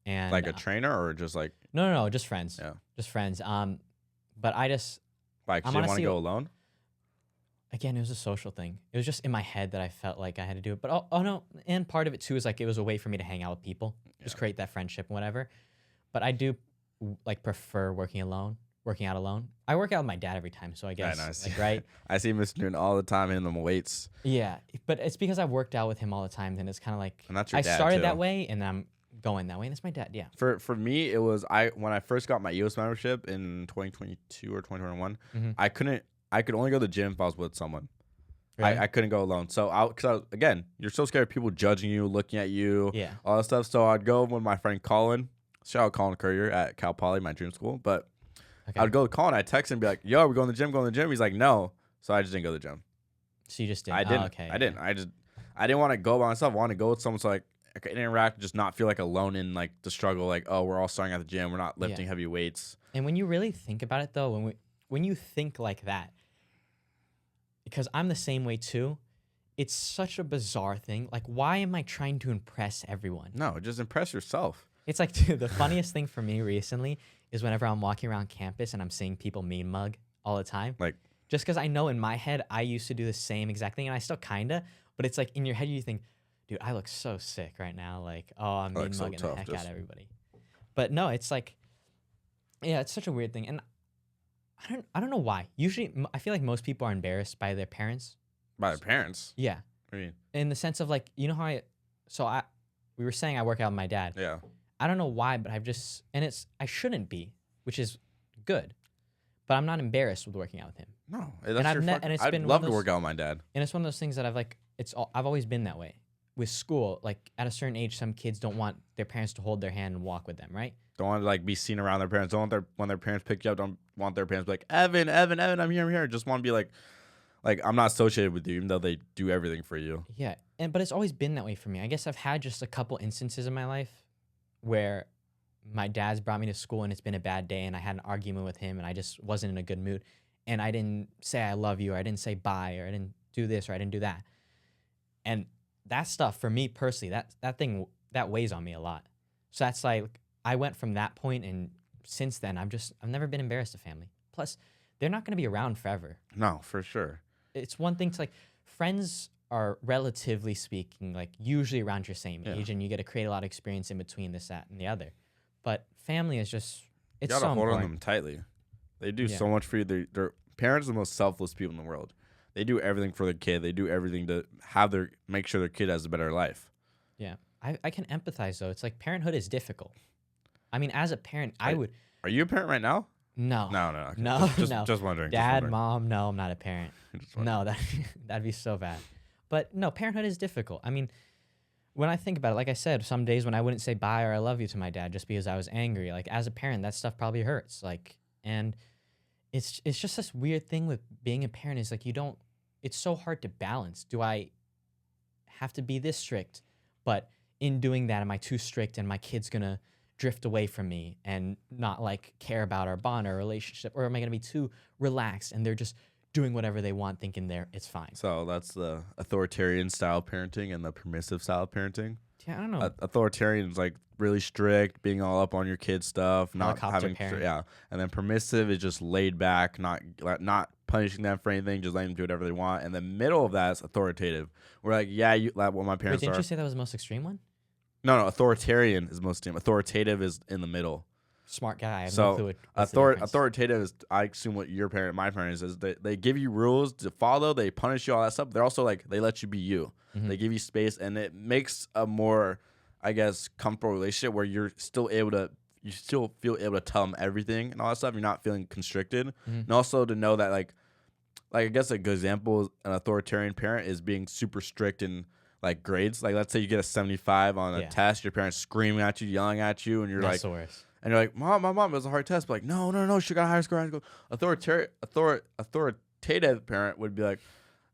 and Like a trainer or just like no, just friends. Yeah. Just friends. But I just like I'm you didn't want to honestly- go alone. again, it was a social thing. It was just in my head that I felt like I had to do it. But oh no, and part of it too is like it was a way for me to hang out with people, just create that friendship and whatever. But I do like prefer working out alone. I work out with my dad every time, so I guess nice. like right. I see Mr. Newton all the time in them weights. Yeah, but it's because I've worked out with him all the time. Then it's kind of like And that's your I dad, started too. that way, and I'm going that way, and it's my dad. Yeah, For me, it was when I first got my EOS membership in 2022 or 2021. Mhm. I could only go to the gym if I was with someone. Really? I couldn't go alone. So again, you're so scared of people judging you, looking at you, yeah, all that stuff. So I'd go with my friend Colin. Shout out Colin Courier at Cal Poly, my dream school. But okay. I would go to Colin. I'd text him and be like, "Yo, we're going to the gym. Going to the gym." He's like, "No." So I just didn't go to the gym. So you just didn't. I didn't. Oh, okay, I didn't. I didn't want to go by myself. I wanted to go with someone so like I could interact, just not feel like alone in like the struggle. Like, oh, we're all starting at the gym. We're not lifting heavy weights. And when you really think about it, though, when you think like that, because I'm the same way too, it's such a bizarre thing. Like, why am I trying to impress everyone? No, just impress yourself. It's like, dude, the funniest thing for me recently is whenever I'm walking around campus and I'm seeing people mean mug all the time. Like, Just because I know in my head I used to do the same exact thing, and I still kinda, but it's like in your head you think, dude, I look so sick right now. Like, oh, I'm mean mugging the heck out of everybody. But no, it's like, yeah, it's such a weird thing, and I don't know why. Usually, I feel like most people are embarrassed by their parents. by their parents. Yeah, I mean, in the sense of like, you know how we were saying I work out with my dad. yeah. I don't know why, but I shouldn't be, which is good, but I'm not embarrassed with working out with him. No, And it's I'd been one love of to those- work out with my dad. And it's one of those things that I've always been that way. With school, like at a certain age, some kids don't want their parents to hold their hand and walk with them, right? Don't want to like be seen around their parents. Don't want when their parents pick you up. Don't want their parents to be like, Evan, I'm here. Just want to be like I'm not associated with you, even though they do everything for you. Yeah, but it's always been that way for me. I guess I've had just a couple instances in my life where my dad's brought me to school and it's been a bad day and I had an argument with him and I just wasn't in a good mood and I didn't say I love you or I didn't say bye or I didn't do this or I didn't do that. And that stuff for me personally, that thing that weighs on me a lot. So that's like I went from that point and since then I've never been embarrassed of family. Plus, they're not going to be around forever. No, for sure. It's one thing to like friends are relatively speaking like usually around your same age and you get to create a lot of experience in between this, that, and the other. But family is just You it's gotta so hold on important. them tightly. They do so much for you. Their parents are the most selfless people in the world. They do everything for their kid. They do everything to make sure their kid has a better life. Yeah. I can empathize though. It's like parenthood is difficult. I mean, as a parent, I would Are you a parent right now? no. No. Okay. No, Just wondering. Dad, mom, no, I'm not a parent. Just wondering. No, that'd be so bad. But no, parenthood is difficult. I mean, when I think about it, like I said, some days when I wouldn't say bye or I love you to my dad just because I was angry. Like as a parent, that stuff probably hurts. Like, and it's just this weird thing with being a parent is like it's so hard to balance. Do I have to be this strict? But in doing that, am I too strict and my kid's gonna drift away from me and not like care about our bond or relationship? Or am I gonna be too relaxed and they're just doing whatever they want, thinking it's fine? So that's the authoritarian style parenting and the permissive style parenting. Yeah, I don't know. Authoritarian is like really strict, being all up on your kid's stuff, not Helicopter having parent. and then permissive is just laid back, not punishing them for anything, just letting them do whatever they want. And the middle of that is authoritative. We're like, you like what my Wait, parents didn't are. you say that was the most extreme one? No, authoritarian is most extreme. Authoritative is in the middle. Smart guy. I have So, no clue what's the difference. Authoritative is, I assume what my parent is they give you rules to follow, they punish you, all that stuff. They're also like, they let you be you. Mhm. They give you space, and it makes a more, I guess, comfortable relationship where you still feel able to tell them everything and all that stuff. You're not feeling constricted. Mhm. And also to know that like I guess a good example, an authoritarian parent is being super strict and like grades. Like let's say you get a 75 on a test, your parents screaming at you, yelling at you, and you're That's the worst. and you're like, mom, it was a hard test. But like, no, she got a higher score. I go, authoritative parent would be like,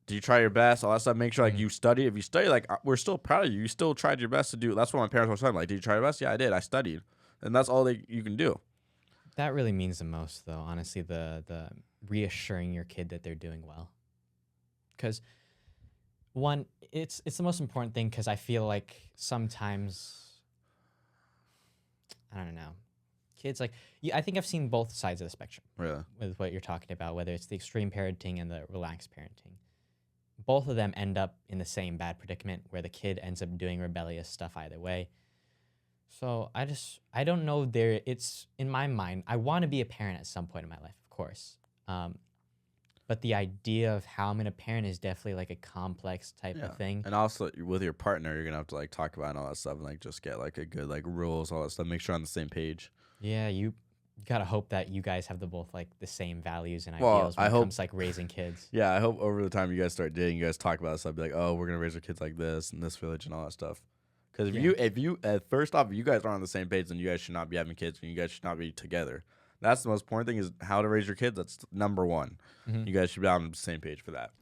did you try your best? All that stuff. Make sure like you study. If you study, like we're still proud of you. You still tried your best to do. That's what my parents were saying. Like, did you try your best? Yeah, I did. I studied, and that's all you can do. That really means the most, though. Honestly, the reassuring your kid that they're doing well, because one, it's the most important thing. Because I feel like sometimes, I don't know, kids like I think I've seen both sides of the spectrum. Really, with what you're talking about, whether it's the extreme parenting and the relaxed parenting. Both of them end up in the same bad predicament where the kid ends up doing rebellious stuff either way. So I don't know it's in my mind, I want to be a parent at some point in my life, of course. But the idea of how I'm going to parent is definitely like a complex type of thing. And also with your partner, you're going to have to like talk about and all that stuff and like just get like a good like rules, all that stuff. Make sure you're on the same page. Yeah, you gotta hope that you guys have both like the same values and ideals when it comes like raising kids. Yeah, I hope over the time you guys start dating, you guys talk about stuff, be like, oh, we're gonna raise our kids like this in this village and all that stuff. Because if you first off, if you guys aren't on the same page, then you guys should not be having kids and you guys should not be together. That's the most important thing is how to raise your kids. That's number one. Mm-hmm. You guys should be on the same page for that.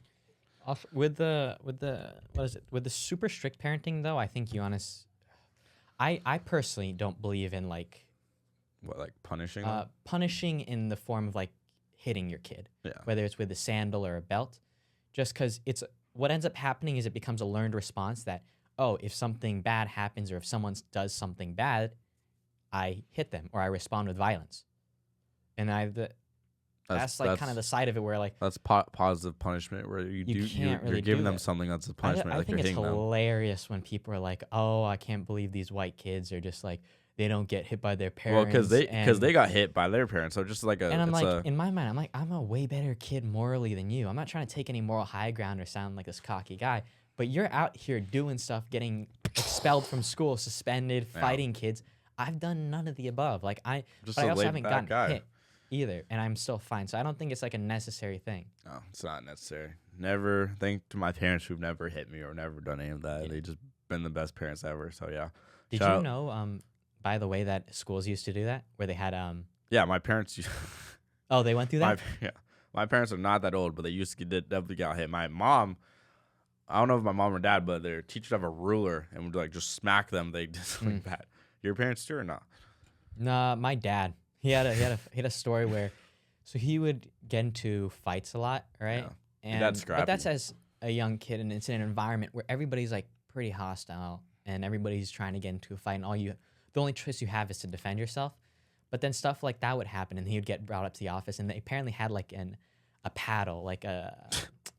With the super strict parenting though, I think I personally don't believe in like. What, like punishing? Punishing in the form of like hitting your kid. Yeah. Whether it's with a sandal or a belt. Just because what ends up happening is it becomes a learned response that, oh, if something bad happens or if someone does something bad, I hit them or I respond with violence. And that's like kind of the side of it where like that's positive punishment where you're giving them something that's a punishment. I think it's hilarious when people are like, oh, I can't believe these white kids are just like they don't get hit by their parents. Well, because they got hit by their parents, so just like and I'm like, in my mind, I'm like, I'm a way better kid morally than you. I'm not trying to take any moral high ground or sound like this cocky guy, but you're out here doing stuff, getting expelled from school, suspended, fighting kids. I've done none of the above. Like I also haven't gotten hit either, and I'm still fine. So I don't think it's like a necessary thing. No, it's not necessary. Never thank to my parents who've never hit me or never done any of that. Yeah. They just been the best parents ever. So yeah. Did you know? By the way, that schools used to do that, where they had Yeah, my parents. Oh, they went through that. My parents are not that old, but they used to definitely get hit. My mom, I don't know if my mom or dad, but their teachers have a ruler and would like just smack them. They did something bad. Your parents too or not? Nah, my dad. He had a story where, so he would get into fights a lot, right? Yeah. But that's as a young kid, and it's in an environment where everybody's like pretty hostile, and everybody's trying to get into a fight, and the only choice you have is to defend yourself. But then stuff like that would happen, and he would get brought up to the office, and they apparently had like a paddle, like a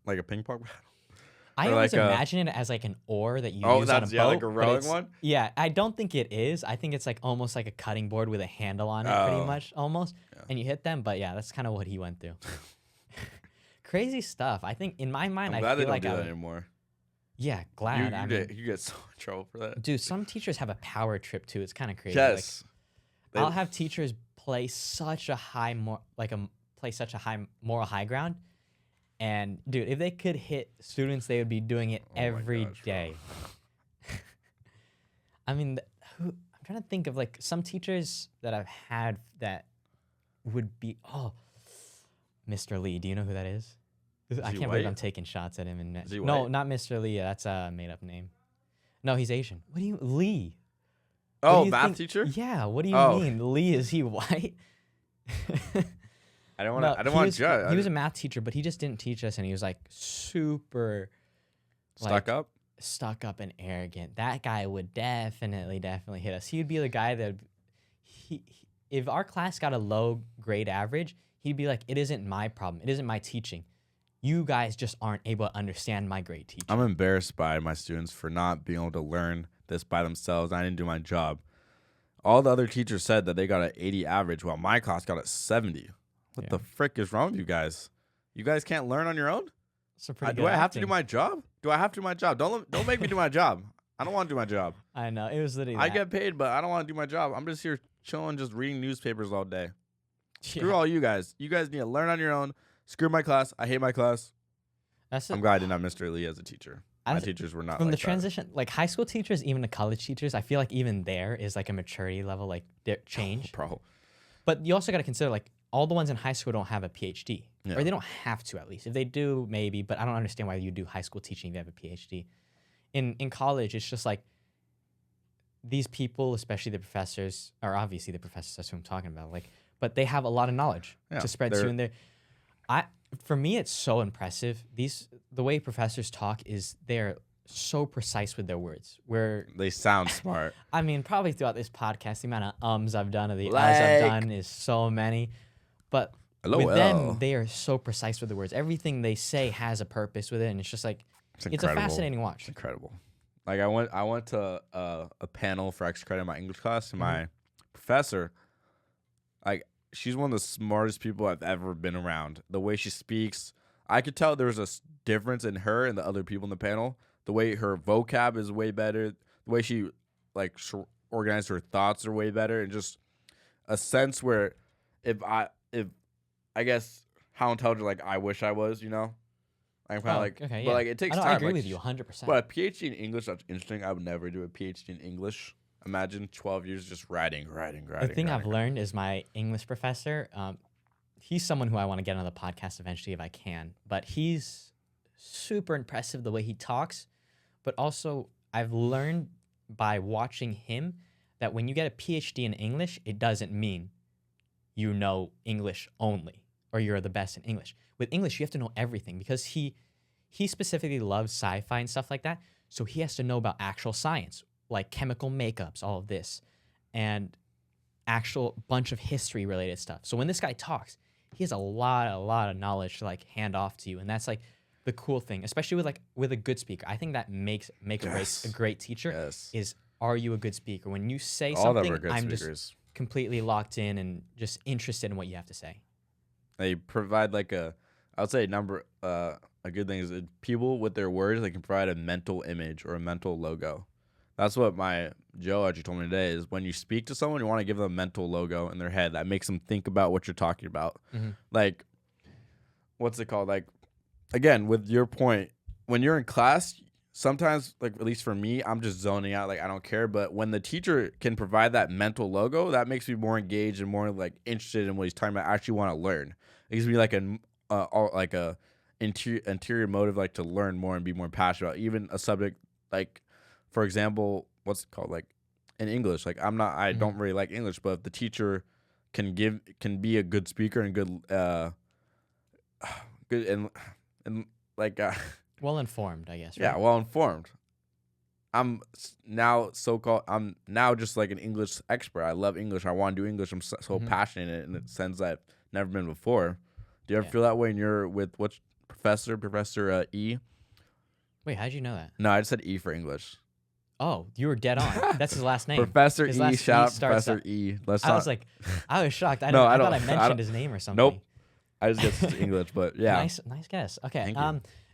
like a ping pong paddle. I always imagine it as like an oar that you use on a boat. Like a rowing one? Yeah, I don't think it is. I think it's like almost like a cutting board with a handle on it, pretty much, almost. Yeah. And you hit them, but yeah, that's kind of what he went through. Crazy stuff. I think in my mind, I feel like I don't do that anymore. Yeah, glad. You get so in trouble for that. Dude, some teachers have a power trip too. It's kind of crazy. Yes. Like, I'll have teachers play such a high moral high ground. And dude, if they could hit students, they would be doing it every day. I mean, I'm trying to think of like some teachers that I've had that would be Mr. Lee. Do you know who that is? I can't believe I'm taking shots at him. No, not Mr. Lee. That's a made-up name. No, he's Asian. What do you Lee? Oh, math teacher? Yeah. What do you mean, Lee? Is he white? I don't want to judge. He was a math teacher, but he just didn't teach us, and he was like super stuck up and arrogant. That guy would definitely hit us. He would be the guy that if our class got a low grade average, he'd be like, "It isn't my problem. It isn't my teaching. You guys just aren't able to understand my great teaching." I'm embarrassed by my students for not being able to learn this by themselves. I didn't do my job. All the other teachers said that they got an 80 average, while my class got a 70. What the frick is wrong with you guys? You guys can't learn on your own? Do I have to do my job? Don't make me do my job. I don't want to do my job. I know. It was literally I get paid, but I don't want to do my job. I'm just here chilling, just reading newspapers all day. Screw all you guys. You guys need to learn on your own. Screw my class. I hate my class. I'm glad I didn't have Mr. Lee as a teacher. My teachers were not from like the that. transition, like high school teachers, even to college teachers. I feel like even there is like a maturity level, like change. Bro. But you also got to consider like all the ones in high school don't have a PhD, Yeah. or they don't have to at least. If they do, maybe. But I don't understand why you do high school teaching if you have a PhD. In college, it's just like these people, especially the professors, or obviously the professors. That's who I'm talking about. Like, but they have a lot of knowledge to spread to you. And for me, it's so impressive. The way professors talk is they're so precise with their words. Where they sound smart. I mean, probably throughout this podcast, the amount of ums I've done or the I've done is so many. But with them, they are so precise with the words. Everything they say has a purpose with it, and it's just like it's a fascinating watch. It's incredible. Like I went to a panel for extra credit in my English class, and my professor, like, she's one of the smartest people I've ever been around. The way she speaks, I could tell there was a difference in her and the other people in the panel. The way her vocab is way better. The way she organized her thoughts are way better, and just a sense where if I guess how intelligent like I wish I was, you know. I'm kind of okay, but like it takes time. I agree like, with you 100%. But a PhD in English, that's interesting. I would never do a PhD in English. Imagine 12 years just writing. The thing I've learned is my English professor, he's someone who I want to get on the podcast eventually if I can. But he's super impressive the way he talks. But also, I've learned by watching him that when you get a PhD in English, it doesn't mean you know English only or you're the best in English. With English, you have to know everything because he specifically loves sci-fi and stuff like that. So he has to know about actual science, like chemical makeups, all of this, and actual bunch of history related stuff. So when this guy talks, he has a lot of knowledge to like hand off to you, and that's like the cool thing, especially with a good speaker. I think that makes a great teacher. Yes. Is are you a good speaker? When you say All something, I'm just completely locked in and just interested in what you have to say. They provide like I would say a good thing is that people with their words, they can provide a mental image or a mental logo. That's what my Joe actually told me today is when you speak to someone, you want to give them a mental logo in their head that makes them think about what you're talking about. Mm-hmm. Like, what's it called? Like, again, with your point, when you're in class, sometimes, like, at least for me, I'm just zoning out. Like, I don't care. But when the teacher can provide that mental logo, that makes me more engaged and more, like, interested in what he's talking about. I actually want to learn. It gives me, like, a interior motive, like, to learn more and be more passionate about even a subject, like, for example, what's it called? Like, in English, like, I don't really like English, but if the teacher can be a good speaker and good and like well informed, I guess. Right? Yeah, well informed. I'm now just like an English expert. I love English. I want to do English. I'm so passionate in it in a sense that I've never been before. Do you ever feel that way when you're with what's Professor E? Wait, how'd you know that? No, I just said E for English. Oh, you were dead on. That's his last name. Professor E. Shout out Professor E. I was shocked. I thought I mentioned his name or something. Nope. I just guessed English, but yeah. Nice guess. Okay.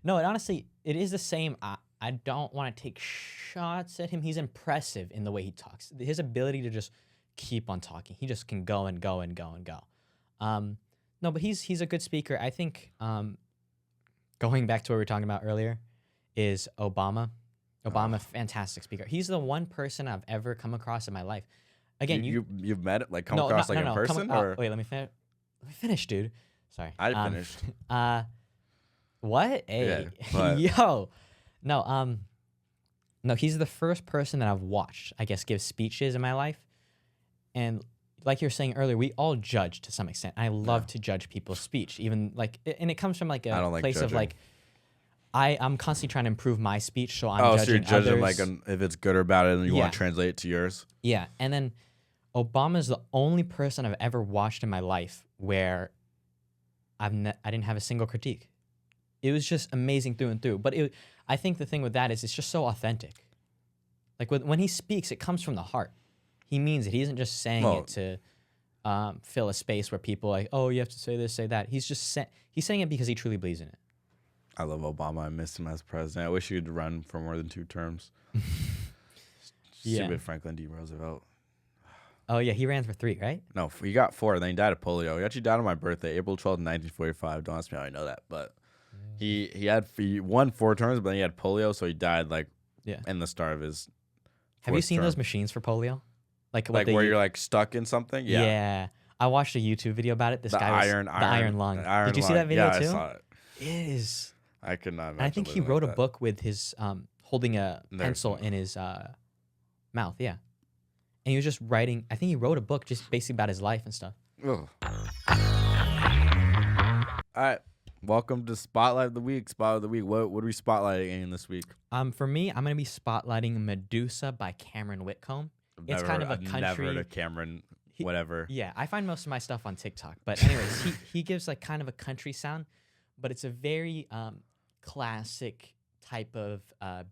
No, it is the same. I don't want to take shots at him. He's impressive in the way he talks. His ability to just keep on talking. He just can go and go and go and go. No, but he's a good speaker. I think going back to what we were talking about earlier is Obama. Obama, fantastic speaker. He's the one person I've ever come across in my life. Again, you've met it, like come across in person? Wait, let me finish, dude. Sorry. I finished. What? Hey, yeah, yo, no, he's the first person that I've watched, I guess, give speeches in my life, and like you were saying earlier, we all judge to some extent. I love to judge people's speech, even like, and it comes from like a place of like. I'm constantly trying to improve my speech, so I'm judging so you're judging others. like if it's good or bad, and you want to translate it to yours. Yeah, and then Obama's the only person I've ever watched in my life where I didn't have a single critique. It was just amazing through and through. But I think the thing with that is it's just so authentic. Like when he speaks, it comes from the heart. He means it. He isn't just saying it to fill a space where people are like, oh, you have to say this, say that. He's saying it because he truly believes in it. I love Obama. I miss him as president. I wish he could run for more than 2 terms. Stupid Franklin D. Roosevelt. Oh, yeah. He ran for 3, right? No, he got 4. Then he died of polio. He actually died on my birthday, April 12th, 1945. Don't ask me how I know that. But He won 4 tournaments, but then he had polio, so he died like in the start of his. Have you seen term. those machines for polio? Like where you're like stuck in something? Yeah. Yeah. I watched a YouTube video about it. This the guy was iron, the iron lung. Did you see that video too? I saw it. It is. I could not imagine. And I think he wrote a book with his holding a pencil in his mouth. Yeah. And he was just writing. I think he wrote a book just basically about his life and stuff. Ugh. All right. Welcome to Spotlight of the Week. Spotlight of the Week. What are we spotlighting in this week? For me, I'm gonna be spotlighting Medusa by Cameron Whitcomb. It's kind of a country. Never heard of Cameron. Whatever. Yeah, I find most of my stuff on TikTok. But anyways, he gives like kind of a country sound, but it's a very classic type of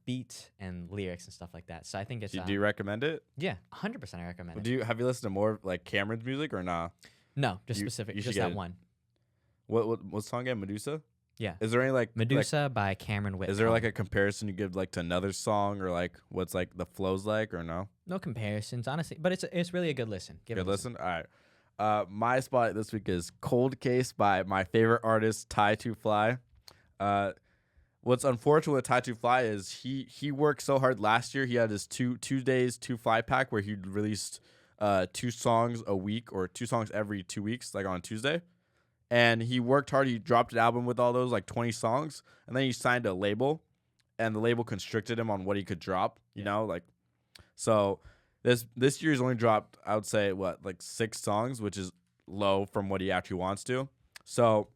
beat and lyrics and stuff like that. So I think it's. Do you recommend it? Yeah, 100%. I recommend it. Have you listened to more like Cameron's music or nah? No, just specific. Just that one. What song again? Medusa? Yeah. Is there any like Medusa by Cameron Whitcomb? Is there like a comparison you give like to another song or like what's like the flows like or no? No comparisons, honestly. But it's really a good listen. Give it a listen. All right. My spotlight this week is Cold Case by my favorite artist, Ty Two Fly. What's unfortunate with Ty Two Fly is he worked so hard last year. He had his 2 days, 2 fly pack where he released 2 songs a week or 2 songs every 2 weeks, like on Tuesday. And he worked hard. He dropped an album with all those, like 20 songs. And then he signed a label. And the label constricted him on what he could drop, you know? Like, so this year he's only dropped, I would say, like 6 songs, which is low from what he actually wants to. So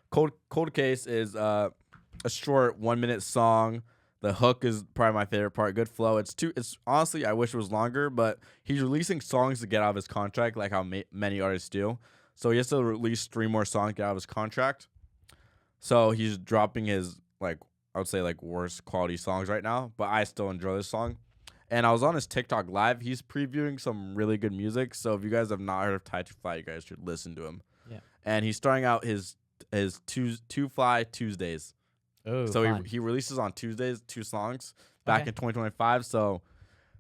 Cold Case is a short 1-minute song. The hook is probably my favorite part. Good flow. It's honestly, I wish it was longer, but he's releasing songs to get out of his contract like how many artists do. So he has to release 3 more songs to get out of his contract. So he's dropping his, like, I would say, like, worst quality songs right now. But I still enjoy this song. And I was on his TikTok live. He's previewing some really good music. So if you guys have not heard of Ty Two Fly, you guys should listen to him. Yeah. And he's starting out his Two Fly Tuesdays. Oh, so he releases on Tuesdays 2 songs back in 2025. So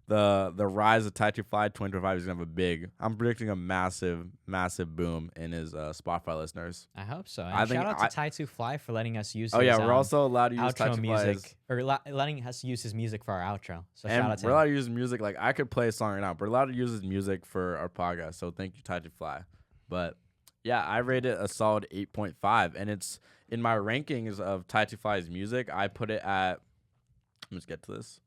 the rise of Ty Two Fly 2025 is gonna have I'm predicting a massive boom in his Spotify listeners. I hope so. And shout out to Ty Two Fly for letting us use. His, we're also allowed to use Ty Two music or letting us use his music for our outro. So shout out to we're allowed to use music. Like I could play a song right now, but we're allowed to use his music for our podcast. So thank you, Ty Two Fly. But yeah, I rate it a solid 8.5, and it's in my rankings of Ty Two Fly's music. I put it at. Let's get to this.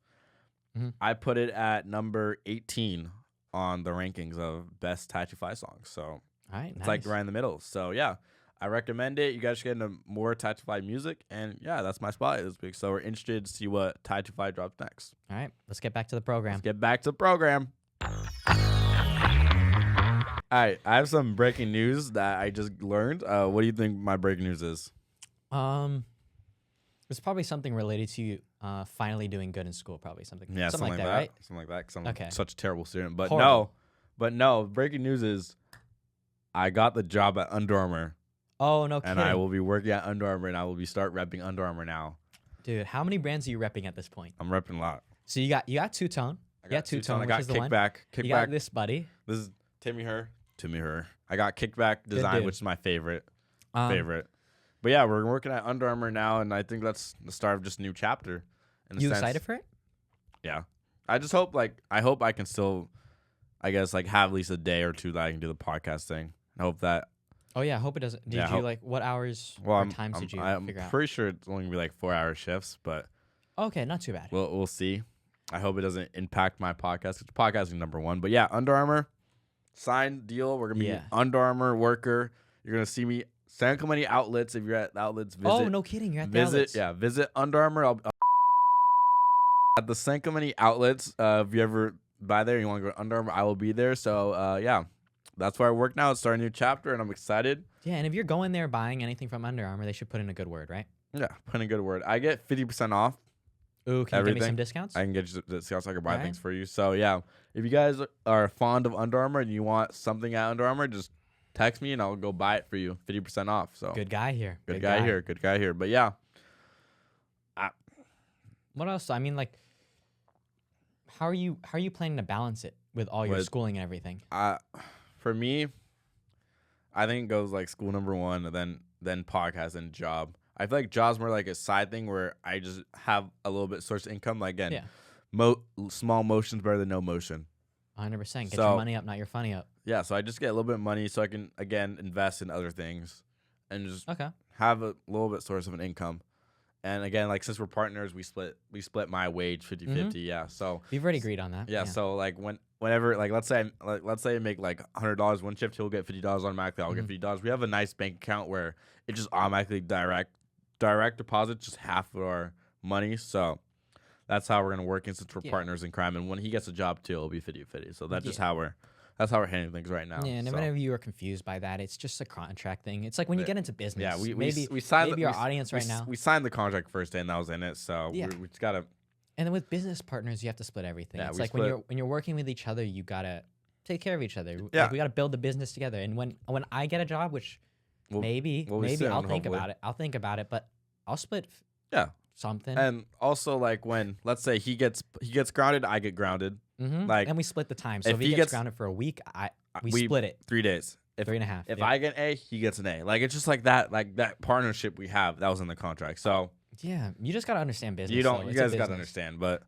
Mm-hmm. I put it at number 18 on the rankings of best Ty Two Fly songs. So it's like right in the middle. So yeah, I recommend it. You guys should get into more Ty Two Fly music. And yeah, that's my spotlight this week. So we're interested to see what Ty Two Fly drops next. All right, let's get back to the program. All right, I have some breaking news that I just learned. What do you think my breaking news is? It's probably something related to you finally doing good in school. Probably something like that, right? Something like that. Because I'm such a terrible student. But horrible. no. Breaking news is I got the job at Under Armour. Oh, no kidding. And I will be working at Under Armour, and I will be start repping Under Armour now. Dude, how many brands are you repping at this point? I'm repping a lot. So you got Two-Tone. I got Two-Tone. I got Kickback. You got this buddy. This is Timmy Her. I got Kickback Design, which is my favorite. But yeah, we're working at Under Armour now, and I think that's the start of just a new chapter. You excited for it? Yeah. I just hope I can still, I guess, like have at least a day or 2 that I can do the podcast thing. I hope that. Oh yeah, I hope it doesn't. Did you like what hours or times did you figure out? I'm pretty sure it's only gonna be like 4-hour shifts, but. Okay, not too bad. We'll see. I hope it doesn't impact my podcast. It's podcasting number 1, but yeah, Under Armour, signed deal. We're gonna be Under Armour worker. You're gonna see me. San Clemente outlets. If you're at the outlets, visit. Oh, no kidding. You're at the outlets. Yeah, visit Under Armour. I'll at the San Clemente outlets. If you ever buy there, you want to go to Under Armour, I will be there. So, yeah, that's where I work now. It's starting a new chapter, and I'm excited. Yeah, and if you're going there buying anything from Under Armour, they should put in a good word, right? Yeah, put in a good word. I get 50% off. Ooh, can you give me some discounts? I can get you discounts. I can buy things for you. So, yeah, if you guys are fond of Under Armour and you want something at Under Armour, just text me and I'll go buy it for you. 50% off. So good guy here. Good guy here. But yeah. What else? I mean, like, how are you planning to balance it with all your schooling and everything? For me, I think it goes like school number 1, and then podcast and job. I feel like jobs more like a side thing where I just have a little bit source of income. Like again, Yeah. small motion's better than no motion. 100%. Get So- your money up, not your funny up. Yeah, so I just get a little bit of money so I can again invest in other things and just Okay. have a little bit source of an income. And again, like since we're partners, we split my wage 50-50. Yeah. So We've already agreed on that. yeah, so like whenever like let's say I make like $100 one shift, he'll get $50 automatically. I'll get $50. We have a nice bank account where it just automatically direct deposits just half of our money. So that's how we're gonna work. And since we're partners in crime, and when he gets a job too, it'll be 50-50. So that's just how we're handling things right now. Yeah, and so. whenever you are confused by that, it's just a contract thing. It's like when you get into business. Yeah, we signed maybe our audience right now. We signed the contract first day, and that was in it. So we just gotta. And then with business partners, you have to split everything. Yeah, it's like when you're working with each other, you gotta take care of each other. Yeah, like we gotta build the business together. And when I get a job, which maybe I'll think about it. I'll think about it, but I'll split. Something. And also, like when let's say he gets grounded, I get grounded. Like and we split the time. So if he gets grounded for a week, we split it 3 days. 3.5. If I get an A, he gets an A. Like it's just like that partnership we have that was in the contract. So yeah, you just gotta understand business. You guys gotta understand. But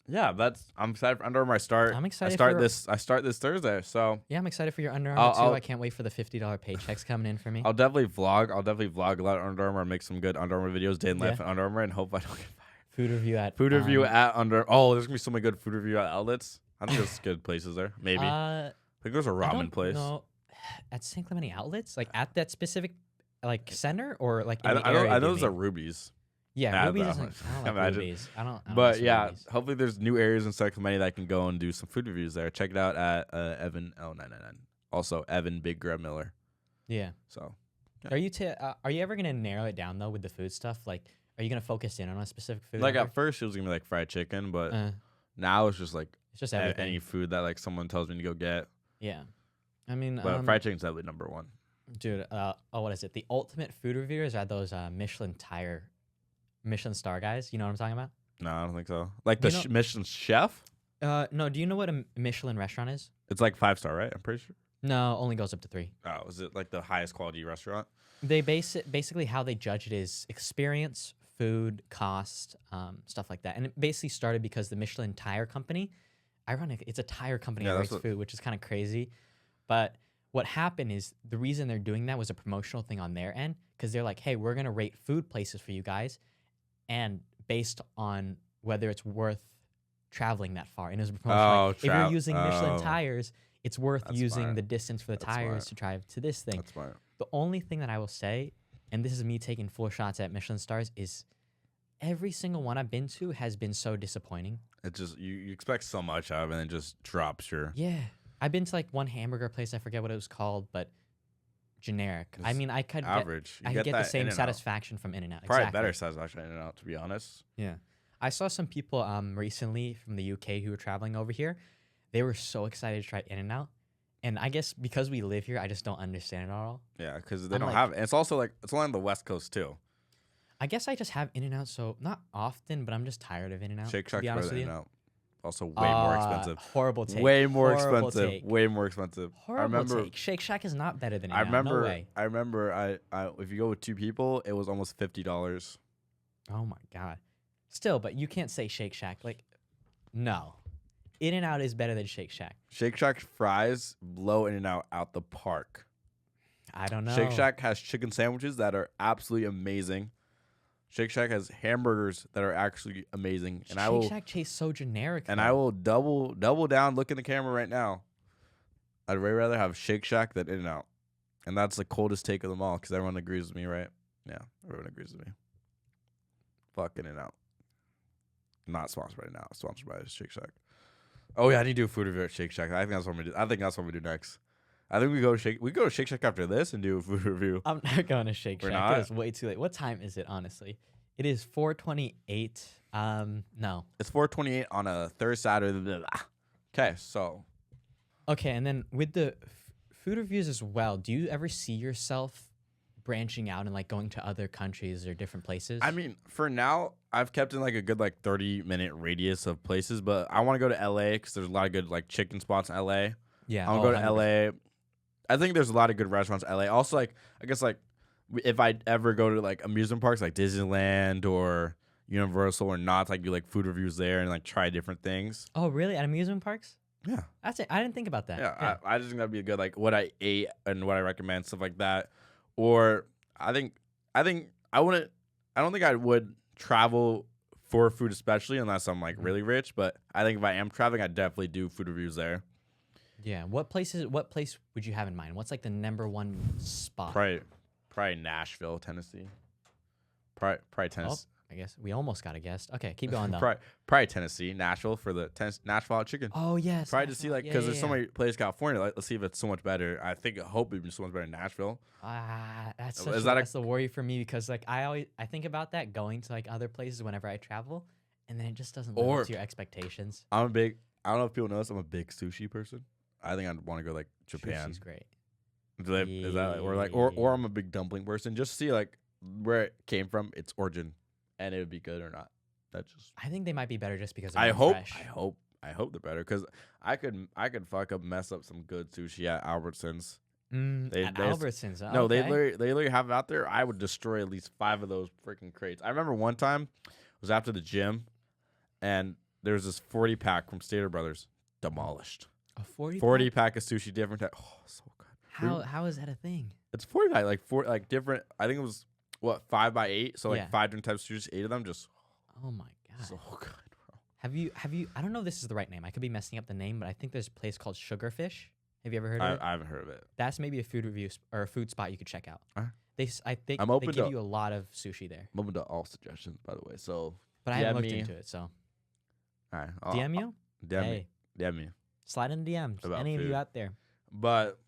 yeah, I'm excited for Under Armour. I'm excited. I start this Thursday. So yeah, I'm excited for your Under Armour too. I can't wait for the $50 paychecks coming in for me. I'll definitely vlog a lot of Under Armour. Make some good Under Armour videos, day in life at Under Armour, and hope I don't get fired. Food review at Under. Oh, there's gonna be so many good food review at outlets. I think there's good places there. Maybe. I think there's a ramen place. No, at San Clemente outlets, like at that specific like center or like. I know there's a Ruby's. Yeah, Ruby's isn't. I don't like Ruby's. I don't but yeah, Ruby's. Hopefully there's new areas in San Clemente that I can go and do some food reviews there. Check it out at Evan L999. Also Evan Big Grub Miller. Yeah. So. Yeah. Are you ever gonna narrow it down though with the food stuff? Like, are you gonna focus in on a specific food? Like at first it was gonna be like fried chicken, but now it's just everything. Any food that like someone tells me to go get. Yeah. I mean, but fried chicken's definitely number one. Dude, what is it? The ultimate food reviewers are those Michelin star guys. You know what I'm talking about? No, I don't think so. Like the Michelin chef? No. Do you know what a Michelin restaurant is? It's like 5-star, right? I'm pretty sure. No, only goes up to 3. Oh, is it like the highest quality restaurant? They basically how they judge it is experience, food, cost, stuff like that. And it basically started because the Michelin tire company, ironic, it's a tire company that rates food, which is kind of crazy. But what happened is the reason they're doing that was a promotional thing on their end because they're like, hey, we're going to rate food places for you guys. And based on whether it's worth traveling that far. And it was a promotion like, if you're using Michelin tires, it's worth using the distance for the tires to drive to this thing. That's smart. The only thing that I will say, and this is me taking full shots at Michelin stars, is every single one I've been to has been so disappointing. It just you expect so much out of it and it just drops your. Yeah. I've been to like one hamburger place, I forget what it was called, but generic. I mean, I could average. I could get the same satisfaction from In-N-Out. Probably better satisfaction from In-N-Out, to be honest. Yeah. I saw some people recently from the UK who were traveling over here. They were so excited to try In-N-Out. And I guess because we live here, I just don't understand it at all. Yeah, because they don't have it. And it's also like, it's only on the West Coast too. I guess I just have In-N-Out, so not often, but I'm just tired of In-N-Out. Shake Shack's better than In-N-Out. Also way more expensive. Horrible take. Way more horrible expensive. Take. Way more expensive. Horrible take. Shake Shack is not better than In-N-Out. No way. I remember if you go with 2 people, it was almost $50. Oh my God. Still, but you can't say Shake Shack. Like, no. In-N-Out is better than Shake Shack. Shake Shack fries blow In-N-Out out the park. I don't know. Shake Shack has chicken sandwiches that are absolutely amazing. Shake Shack has hamburgers that are actually amazing. And Shake Shack tastes so generic. And I will double down, look in the camera right now. I'd way rather have Shake Shack than In-N-Out. And that's the coldest take of them all because everyone agrees with me, right? Yeah, everyone agrees with me. Fuck In-N-Out. Not sponsored right now. Sponsored by Shake Shack. Oh yeah, I need to do a food review at Shake Shack. I think that's what we do. I think that's what we do next. I think we go to Shake Shack after this and do a food review. I'm not going to Shake We're Shack. not? It is way too late. What time is it, honestly? It is 4:28. No. It's 4:28 on a Thursday, Saturday. Okay, so. Okay, and then with the food reviews as well, do you ever see yourself branching out and like going to other countries or different places? I mean, for now, I've kept in like a good like 30-minute radius of places, but I want to go to LA because there's a lot of good like chicken spots in LA. Yeah, I want to go to LA. I think there's a lot of good restaurants in LA. Also, like I guess like if I ever go to like amusement parks like Disneyland or Universal or not, like do like food reviews there and like try different things. Oh, really? At amusement parks? Yeah. That's it. I didn't think about that. Yeah. I just think that'd be a good like what I ate and what I recommend, stuff like that. Or I think I don't think I would travel for food, especially unless I'm like really rich. But I think if I am traveling, I definitely do food reviews there. Yeah. What place would you have in mind? What's like the number one spot? Probably Nashville, Tennessee. Probably Tennessee. Oh, I guess we almost got a guest. Okay, keep going though. Probably Tennessee, Nashville for the Nashville hot chicken. Oh yes. Probably to see like because there's so many places in California. Like, let's see if it's so much better. I hope it'd be so much better in Nashville. That's that's the worry for me because like I think about that going to like other places whenever I travel, and then it just doesn't live up to your expectations. I don't know if people know this. I'm a big sushi person. I think I'd want to go like Japan. Sushi's great. Is that or I'm a big dumpling person. Just see like where it came from, its origin, and it would be good or not. That's just. I think they might be better just because I hope they're better because I could mess up some good sushi at Albertsons. At Albertsons. No, they literally have it out there. I would destroy at least 5 of those freaking crates. I remember one time it was after the gym, and there was this 40 pack from Stater Brothers demolished. A 40 pack of sushi, different type. Oh, so good. How is that a thing? It's 40 pack, like different. I think it was 5 by 8, so like 5 different types of sushi, 8 of them. Just oh my god, so good, bro. Have you? I don't know if this is the right name. I could be messing up the name, but I think there's a place called Sugarfish. Have you ever heard of it? I haven't heard of it. That's maybe a food review or a food spot you could check out. I think I'm they open give you a lot of sushi there. I'm open to all suggestions, by the way. So, but I haven't looked into it. So, all right, DM you. DM me. Slide in the DMs. About Any food. of you out there? But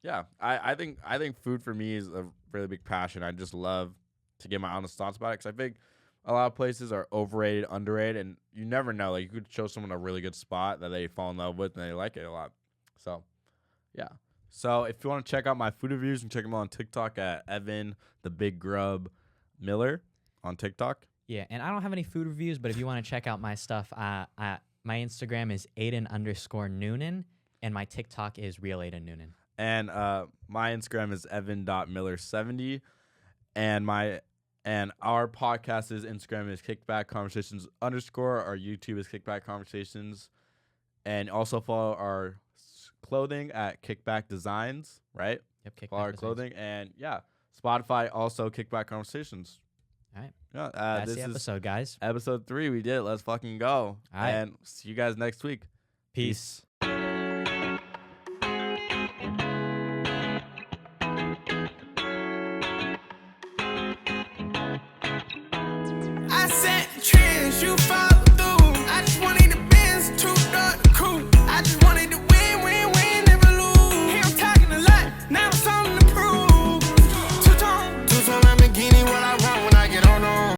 yeah, I think food for me is a really big passion. I just love to get my honest thoughts about it because I think a lot of places are overrated, underrated, and you never know. Like you could show someone a really good spot that they fall in love with and they like it a lot. So yeah. So if you want to check out my food reviews, you can check them out on TikTok at Evan the Big Grub Miller on TikTok. Yeah, and I don't have any food reviews, but if you want to check out my stuff, my Instagram is Aiden_Noonan, and my TikTok is Real Aiden Noonan. And my Instagram is Evan.Miller70, and our podcast's Instagram is Kickback Conversations _ Our YouTube is Kickback Conversations, and also follow our clothing at Kickback Designs, right? Yep, Kickback follow our Designs. clothing, and yeah, Spotify also Kickback Conversations. All right. Yeah, That's this the episode, guys. Episode 3, we did it. Let's fucking go. All right. And see you guys next week. Peace. I set trends, you follow.